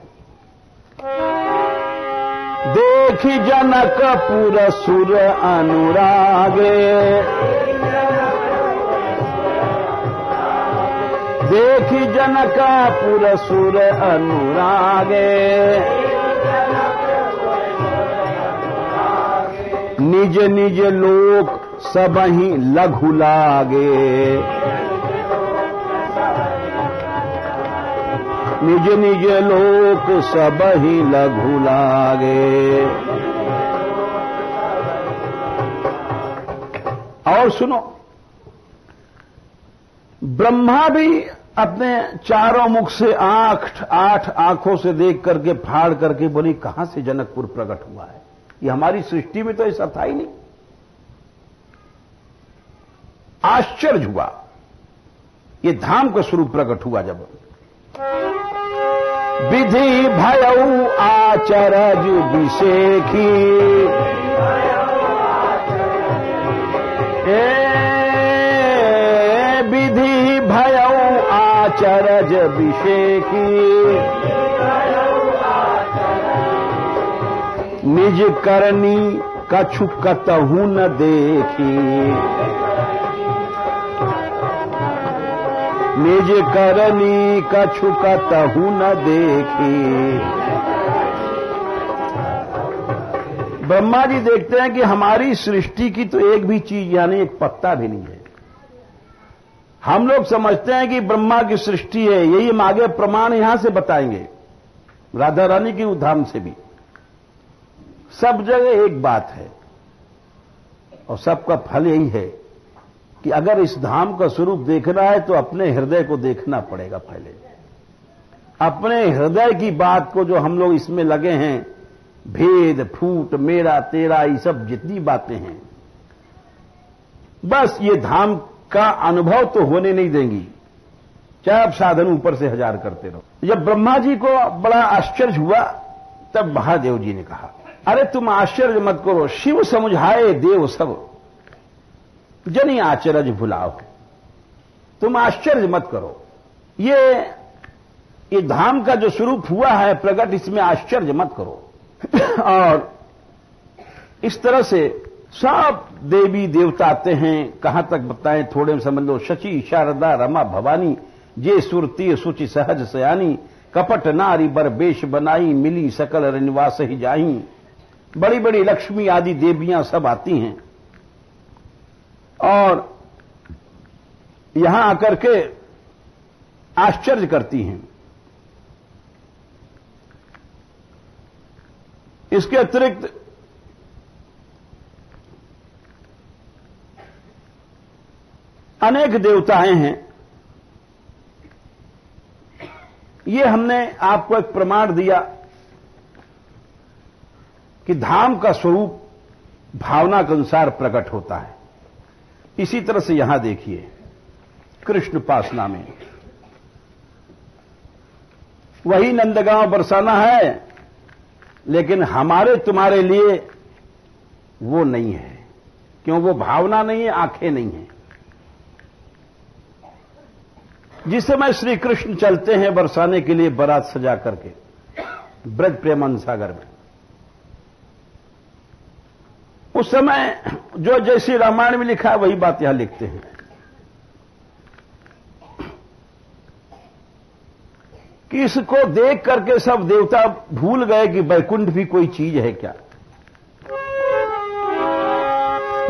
देखी जनकपुर सुर अनुरागे, देखी जनकपुर सुर अनुरागे, निज निज लोक सबहि लघु लागे, निज निज लोक सबहि लघु लागे। और सुनो, ब्रह्मा भी अपने चारों मुख से आठ आंखों से देख करके फाड़ करके बोली, कहां से जनकपुर प्रकट हुआ है? ये हमारी सृष्टि में तो ऐसा था ही नहीं। आश्चर्य हुआ। ये धाम का स्वरूप प्रकट हुआ जब विधि भयऊ आचरज विशेखी, विधि भयऊ आचरज विशेखी, निज करनी कछु कतहु न देखी, निज करनी कछु कतहु न देखी। ब्रह्मा जी देखते हैं कि हमारी सृष्टि की तो एक भी चीज, यानी एक पत्ता भी नहीं है। हम लोग समझते हैं कि ब्रह्मा की सृष्टि है। यही हम आगे प्रमाण यहां से बताएंगे, राधा रानी की उद्धाम से भी। सब जगह एक बात है, और सबका फल यही है कि अगर इस धाम का स्वरूप देखना है तो अपने हृदय को देखना पड़ेगा पहले। अपने हृदय की बात को, जो हम लोग इसमें लगे हैं, भेद फूट मेरा तेरा, ये सब जितनी बातें हैं, बस ये धाम का अनुभव तो होने नहीं देंगी, चाहे आप साधन ऊपर से 1000 करते रहो। जब ब्रह्मा जी को बड़ा आश्चर्य हुआ, तब महादेव जी ने कहा, अरे तुम आश्चर्य मत करो, शिव समुझाए देव सब, जनी आचरज भुलाओ। तुम आश्चर्य मत करो। ये धाम का जो स्वरूप हुआ है प्रकट, इसमें आश्चर्य मत करो। और इस तरह से सब देवी देवता आते हैं। कहां तक बताएं, थोड़े में समझ लो। शची शारदा रमा भवानी, जे सुरती सुचि सहज सयानी, कपट नारी बर बेश बनाई, मिली सकल निवास ही जाही। बड़ी बड़ी लक्ष्मी आदि देवियां सब आती हैं और यहां आकर के आश्चर्य करती हैं। इसके अतिरिक्त अनेक देवताएं हैं। ये हमने आपको एक प्रमाण दिया कि धाम का स्वरूप भावना के अनुसार प्रकट होता है। इसी तरह से यहां देखिए कृष्ण उपासना में वही नंदगांव बरसाना है, लेकिन हमारे तुम्हारे लिए वो नहीं है। क्यों? वो भावना नहीं है, आंखें नहीं है। जिस समय श्री कृष्ण चलते हैं बरसाने के लिए बारात सजा करके ब्रज प्रेम सागर में, उस समय जो जैसी रामायण में लिखा है वही बात यहां लिखते हैं कि इसको देख करके सब देवता भूल गए कि वैकुंठ भी कोई चीज है क्या।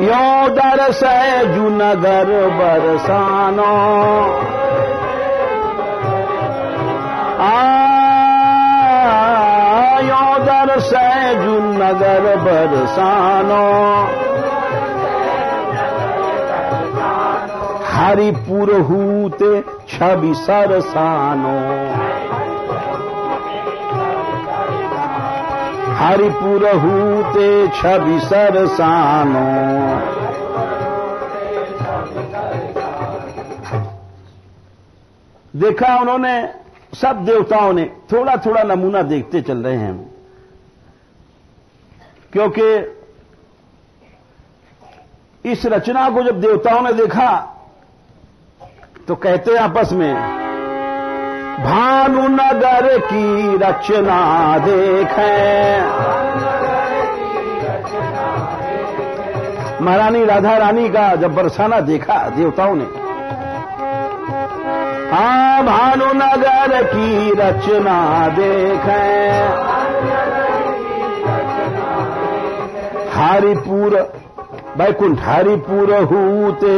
यो दरस है जूनगर बरसानो, यो दरस है जूनगर बरसानो, हरिपुर हूते छवि सरसानो, हरिपुर हूते छवि सरसानो। देखा उन्होंने, सब देवताओं ने थोड़ा थोड़ा नमूना देखते चल रहे हैं, क्योंकि इस रचना को जब देवताओं ने देखा तो कहते आपस में, भानुनगर की रचना देखें। महारानी राधा रानी का जब बरसाना देखा देवताओं ने, हाँ भानुनगर की रचना देखें, हरिपुर वैकुंठ हरिपुर हूते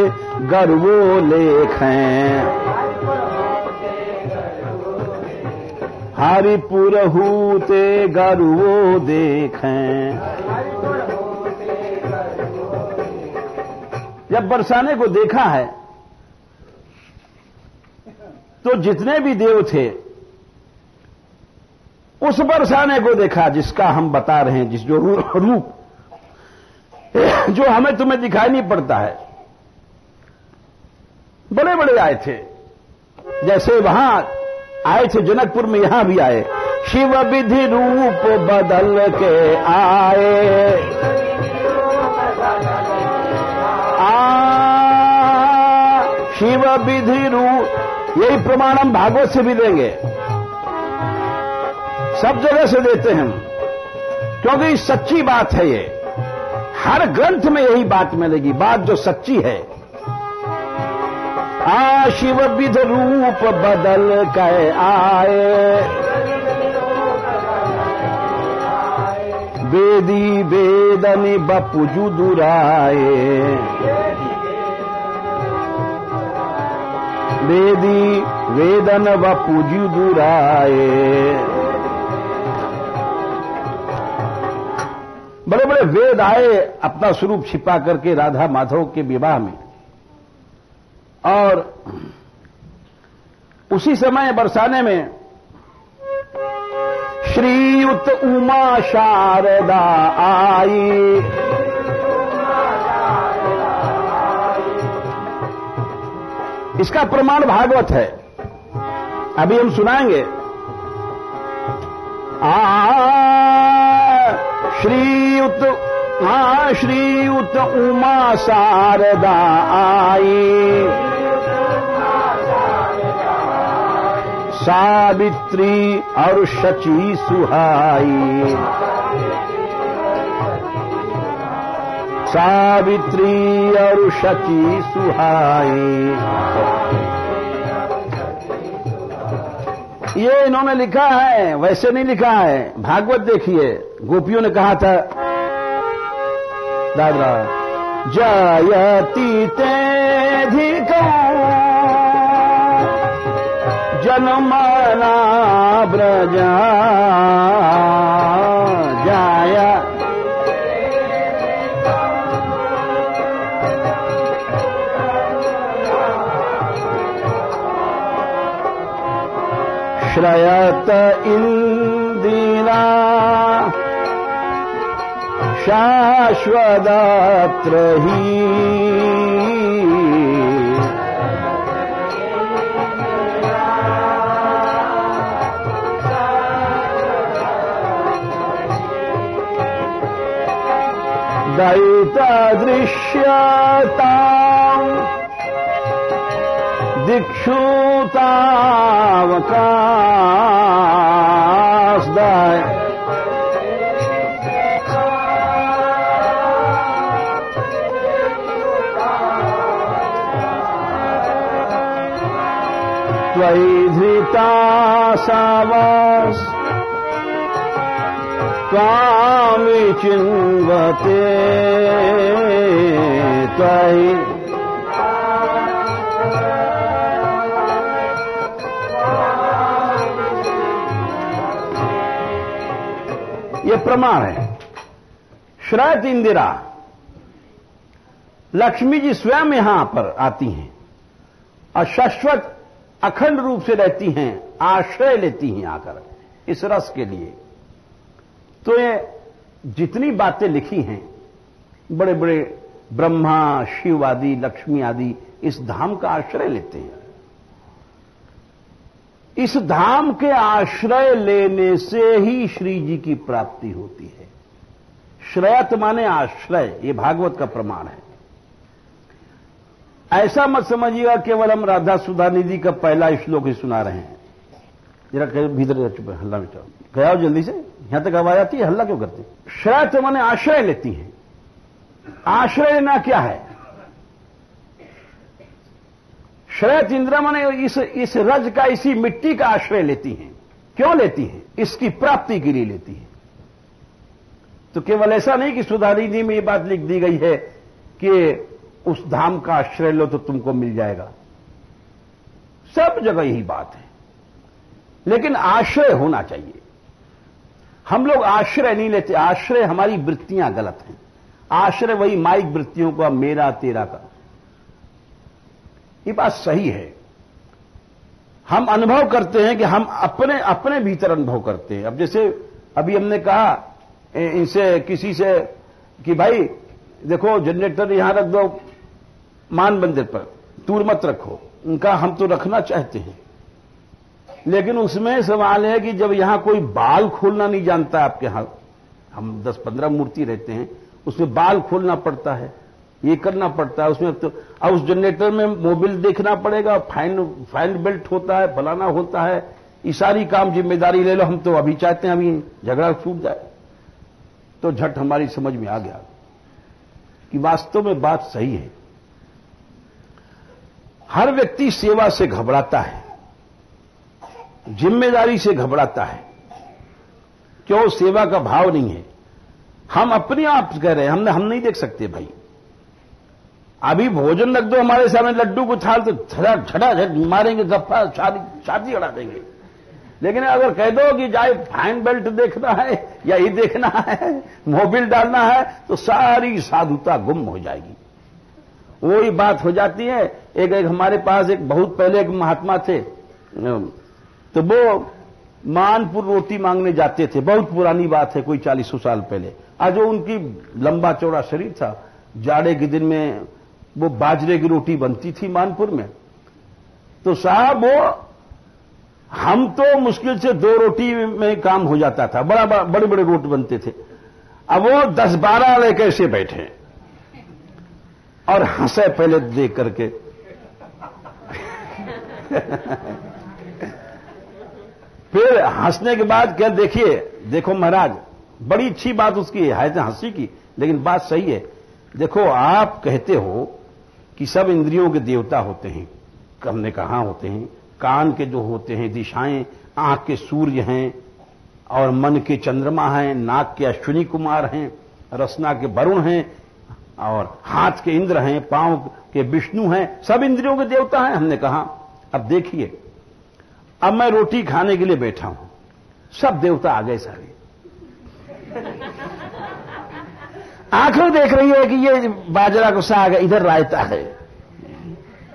गर्वो लेखें, हरिपुर हूते गर्वो देखें। जब बरसाने को देखा है तो जितने भी देव थे उस बरसाने को देखा जिसका हम बता रहे हैं, जिस जो रूप जो हमें तुम्हें दिखाई नहीं पड़ता है। बड़े बड़े आए थे, जैसे वहां आए थे जनकपुर में, यहां भी आए। शिव विधि रूप बदल के आए, शिव विधि रूप। यही प्रमाण हम भागवत से भी देंगे, सब जगह से देते हैं, क्योंकि सच्ची बात है। ये हर ग्रंथ में यही बात मिलेगी, बात जो सच्ची है। शिव विध रूप बदल के आए, वेदी वेदनी बपुजु दुराए, वेदी वेदन बपुजु दुराए। बड़े बड़े वेद आए अपना स्वरूप छिपा करके राधा माधव के विवाह में, और उसी समय बरसाने में श्रीयुत उमा शारदा आई, इसका प्रमाण भागवत है, अभी हम सुनाएंगे। श्रीयुत उमा शारदा आई, सावित्री और शची सुहाई, सावित्री और शची सुहाई। ये इन्होंने लिखा है, वैसे नहीं लिखा है। भागवत देखिए, गोपियों ने कहा था, दादा जयति तेधिको जनमना ब्रजा जाया, श्रयत इंदिरा शाश्वदात्र ही दयिता दृश्यताम् दिक्षुतावकाशदाय त्वयि धृता सावस त्वामि चिन्वते त्वयि ये प्रमाण है। श्रयत इंदिरा, लक्ष्मी जी स्वयं यहां पर आती हैं और शाश्वत अखंड रूप से रहती हैं, आश्रय लेती हैं आकर इस रस के लिए। तो ये जितनी बातें लिखी हैं, बड़े बड़े ब्रह्मा, शिव आदि, लक्ष्मी आदि इस धाम का आश्रय लेते हैं। इस धाम के आश्रय लेने से ही श्री जी की प्राप्ति होती है। श्रयत माने आश्रय, ये भागवत का प्रमाण है। ऐसा मत समझिएगा केवल हम राधा सुधा निधि का पहला श्लोक ही सुना रहे हैं। जरा भीतर चुप हल्ला में चलो, गया जल्दी से, यहां तक आवाज आती है, हल्ला क्यों करते? श्रयत माने आश्रय लेती हैं। आश्रय लेना क्या है? श्रयत इंदिरा माने इस रज का, इसी मिट्टी का आश्रय लेती हैं। क्यों लेती हैं? इसकी प्राप्ति के लिए लेती हैं। तो केवल ऐसा नहीं कि सुधानिधि में ये बात लिख दी गई है कि उस धाम का आश्रय लो तो तुमको मिल जाएगा। सब जगह यही बात है, लेकिन आश्रय होना चाहिए। हम लोग आश्रय नहीं लेते। आश्रय हमारी वृत्तियां गलत हैं। आश्रय वही माइक वृत्तियों का, मेरा तेरा का। ये बात सही है। हम अनुभव करते हैं कि हम अपने अपने भीतर अनुभव करते हैं। अब जैसे अभी हमने कहा इनसे, किसी से कि भाई देखो जनरेटर यहां रख दो मान मंदिर पर, दूर मत रखो। उनका हम तो रखना चाहते हैं, लेकिन उसमें सवाल है कि जब यहां कोई बाल खोलना नहीं जानता, आपके यहां हम 10-15 मूर्ति रहते हैं, उसमें बाल खोलना पड़ता है, ये करना पड़ता है उसमें। तो अब उस जनरेटर में मोबिल देखना पड़ेगा, फाइन बेल्ट होता है, फलाना होता है। ये सारी काम जिम्मेदारी ले लो। हम तो अभी चाहते हैं अभी झगड़ा छूट जाए। तो झट हमारी समझ में आ गया कि वास्तव में बात सही है। हर व्यक्ति सेवा से घबराता है, जिम्मेदारी से घबराता है। क्यों? सेवा का भाव नहीं है। हम अपने आप कह रहे हैं, हम नहीं देख सकते भाई। अभी भोजन रख दो हमारे सामने, लड्डू को थाल तो झड़ा मारेंगे, गप्पा छाती अड़ा देंगे। लेकिन अगर कह दो कि जाए फाइन बेल्ट देखना है या ये देखना है, मोबिल डालना है, तो सारी साधुता गुम हो जाएगी। वही बात हो जाती है। एक हमारे पास एक बहुत पहले एक महात्मा थे, तो वो मानपुर रोटी मांगने जाते थे। बहुत पुरानी बात है, कोई 40 साल पहले। आज वो उनकी लंबा चौड़ा शरीर था। जाड़े के दिन में वो बाजरे की रोटी बनती थी मानपुर में। तो साहब वो, हम तो मुश्किल से 2 रोटी में काम हो जाता था। बड़े बड़े रोट बनते थे। अब वो 10-12 लेकर ऐसे बैठे और हंसे पहले देख करके। फिर हंसने के बाद क्या, देखिए देखो महाराज, बड़ी अच्छी बात उसकी है तो हंसी की, लेकिन बात सही है। देखो आप कहते हो कि सब इंद्रियों के देवता होते हैं। हमने कहाँ होते हैं? कान के जो होते हैं दिशाएं, आंख के सूर्य हैं, और मन के चंद्रमा हैं, नाक के अश्विनी कुमार हैं, रसना के वरुण हैं, और हाथ के इंद्र हैं, पांव के विष्णु हैं। सब इंद्रियों के देवता हैं। हमने कहा अब देखिए, अब मैं रोटी खाने के लिए बैठा हूं, सब देवता आ गए सारे। आंखें देख रही है कि ये बाजरा को साग इधर रायता है,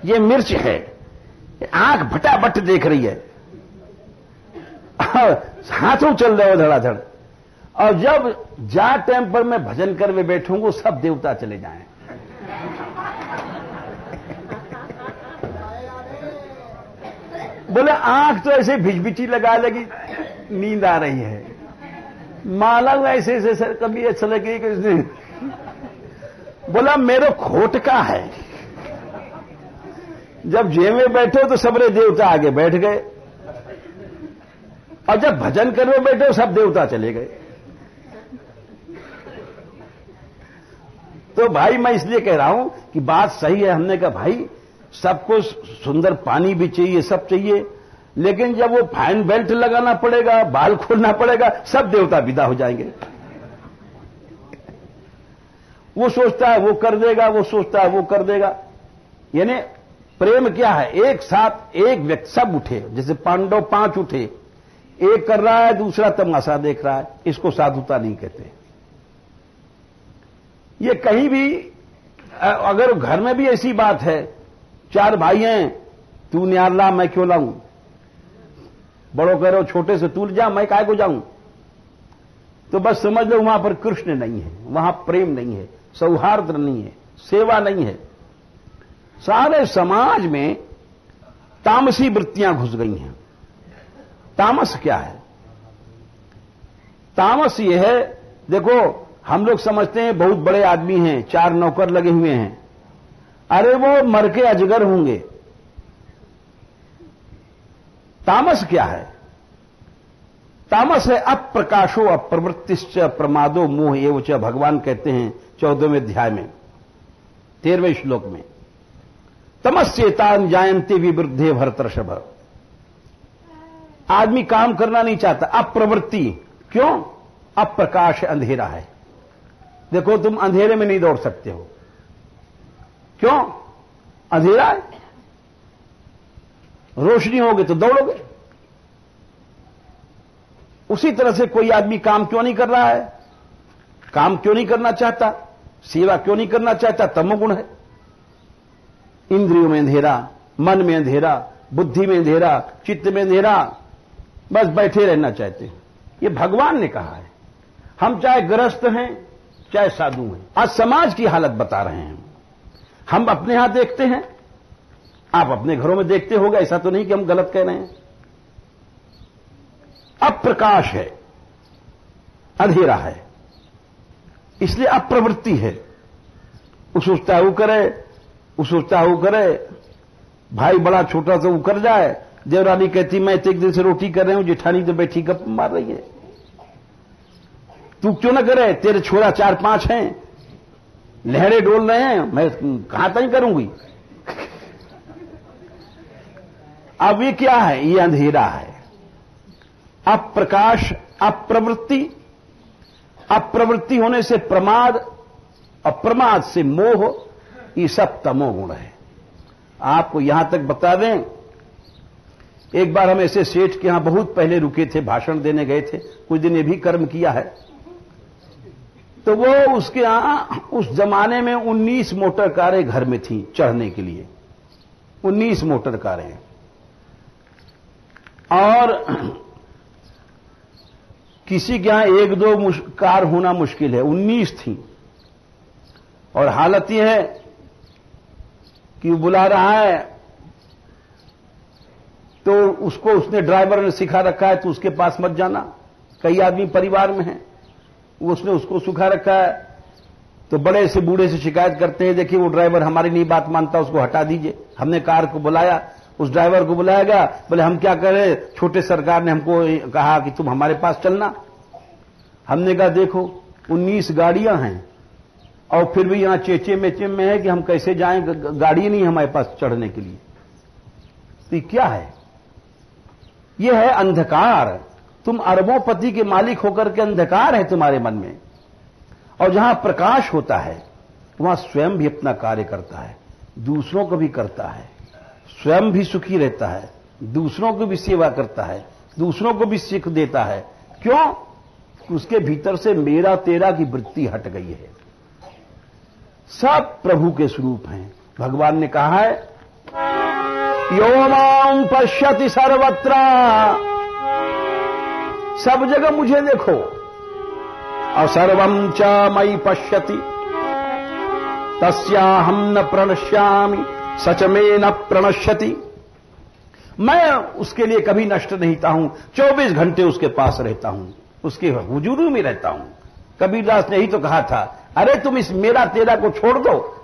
ये मिर्च है। आंख भटाभट देख रही है। हाथों चल रहे हो धड़ाधड़। और जब जा टाइम पर मैं भजन कर में बैठूंगा सब देवता चले जाएं। बोले आंख तो ऐसे भिजभिची लगा लगी, नींद आ रही है, माला ऐसे ऐसे सर कभी अच्छा लगे किसने। बोला मेरे खोट का है। जब जेब में बैठे तो सबरे देवता आगे बैठ गए, और जब भजन करने बैठे सब देवता चले गए। तो भाई मैं इसलिए कह रहा हूं कि बात सही है। हमने कहा भाई सबको सुंदर पानी भी चाहिए, सब चाहिए, लेकिन जब वो फाइन बेल्ट लगाना पड़ेगा, बाल खोलना पड़ेगा, सब देवता विदा हो जाएंगे। वो सोचता है वो कर देगा, वो सोचता है वो कर देगा। यानी प्रेम क्या है, एक साथ एक व्यक्ति सब उठे, जैसे पांडव 5 उठे, एक कर रहा है दूसरा तमाशा देख रहा है, इसको साधुता नहीं कहते। ये कहीं भी अगर घर में भी ऐसी बात है, 4 भाई हैं, तू न्यार ला मैं क्यों लाऊं, बड़ों कह रहे हो छोटे से तू जा मैं काहे को जाऊं, तो बस समझ लो वहां पर कृष्ण नहीं है, वहां प्रेम नहीं है, सौहार्द नहीं है, सेवा नहीं है। सारे समाज में तामसी वृत्तियां घुस गई हैं। तामस क्या है? तामस ये है, देखो हम लोग समझते हैं बहुत बड़े आदमी हैं, 4 नौकर लगे हुए हैं, अरे वो मर के अजगर होंगे। तामस क्या है? तामस है अप्रकाशो अप्रवृत्तिश्च प्रमादो मोह एव च, भगवान कहते हैं 14वें अध्याय में 13वें श्लोक में, तमस्येतान जायन्ते विवृद्धे भरतर्षभ। आदमी काम करना नहीं चाहता, अप्रवृत्ति। क्यों? अप्रकाश, अंधेरा है। देखो तुम अंधेरे में नहीं दौड़ सकते हो, क्यों? अंधेरा है। रोशनी होगी तो दौड़ोगे। उसी तरह से कोई आदमी काम क्यों नहीं कर रहा है? काम क्यों नहीं करना चाहता, सेवा क्यों नहीं करना चाहता? तमोगुण है। इंद्रियों में अंधेरा, मन में अंधेरा, बुद्धि में अंधेरा, चित्त में अंधेरा, बस बैठे रहना चाहते हैं। ये भगवान ने कहा है। हम चाहे गृहस्थ हैं चाहे साधु हैं, आज समाज की हालत बता रहे हैं। हम अपने यहां देखते हैं, आप अपने घरों में देखते होंगे, ऐसा तो नहीं कि हम गलत कह रहे हैं। अप्रकाश है, अंधेरा है, इसलिए अप्रवृत्ति है। वो सोचता है वो करे, वो सोचता है वो करे, भाई बड़ा छोटा सा वो कर जाए। देवरानी कहती मैं एक दिन से रोटी कर रही हूं, जेठानी तो बैठी गप मार रही है, तू क्यों ना करे, तेरे छोरा 4-5 हैं, लहरे डोल रहे हैं, मैं कहां तक करूंगी। अब ये क्या है? ये अंधेरा है, अप्रकाश, अप्रवृत्ति। अप्रवृत्ति होने से प्रमाद, अप्रमाद से मोह, ये सब तमोगुण है। आपको यहां तक बता दें, एक बार हम ऐसे सेठ के यहां बहुत पहले रुके थे, भाषण देने गए थे, कुछ दिन ये भी कर्म किया है। तो वो उसके यहां उस जमाने में 19 मोटर कारें घर में थी चढ़ने के लिए, 19 मोटर कारें, और किसी के यहां 1-2 कार होना मुश्किल है, 19 थी। और हालत यह है कि वो बुला रहा है, तो उसको उसने ड्राइवर ने सिखा रखा है तो उसके पास मत जाना। कई आदमी परिवार में हैं, उसने उसको सिखा रखा है, तो बड़े से बूढ़े से शिकायत करते हैं, देखिए वो ड्राइवर हमारी नहीं बात मानता, उसको हटा दीजिए। हमने कार को बुलाया, उस ड्राइवर को बुलाया गया, बोले हम क्या करें, छोटे सरकार ने हमको कहा कि तुम हमारे पास चलना। हमने कहा देखो 19 गाड़ियां हैं और फिर भी यहां चेचे मेचे में है कि हम कैसे जाएं, गाड़ी नहीं हमारे पास चढ़ने के लिए। तो ये क्या है? ये है अंधकार। तुम अरबों-पति के मालिक होकर के अंधकार है तुम्हारे मन में, और जहां प्रकाश होता है वहां स्वयं भी अपना कार्य करता है, दूसरों को भी करता है, स्वयं भी सुखी रहता है, दूसरों को भी सेवा करता है, दूसरों को भी सीख देता है। क्यों? उसके भीतर से मेरा तेरा की वृत्ति हट गई है। सब प्रभु के स्वरूप हैं। भगवान ने कहा है यो मां पश्यति सर्वत्र सब जगह मुझे देखो। असर्वं च मयि पश्यति तस्याहं न प्रणश्यामि सच में न प्रणश्यति। मैं उसके लिए कभी नष्ट नहीं हूं, 24 घंटे उसके पास रहता हूं, उसके हुजूर में रहता हूं। कबीरदास ने ही तो कहा था, अरे तुम इस मेरा तेरा को छोड़ दो,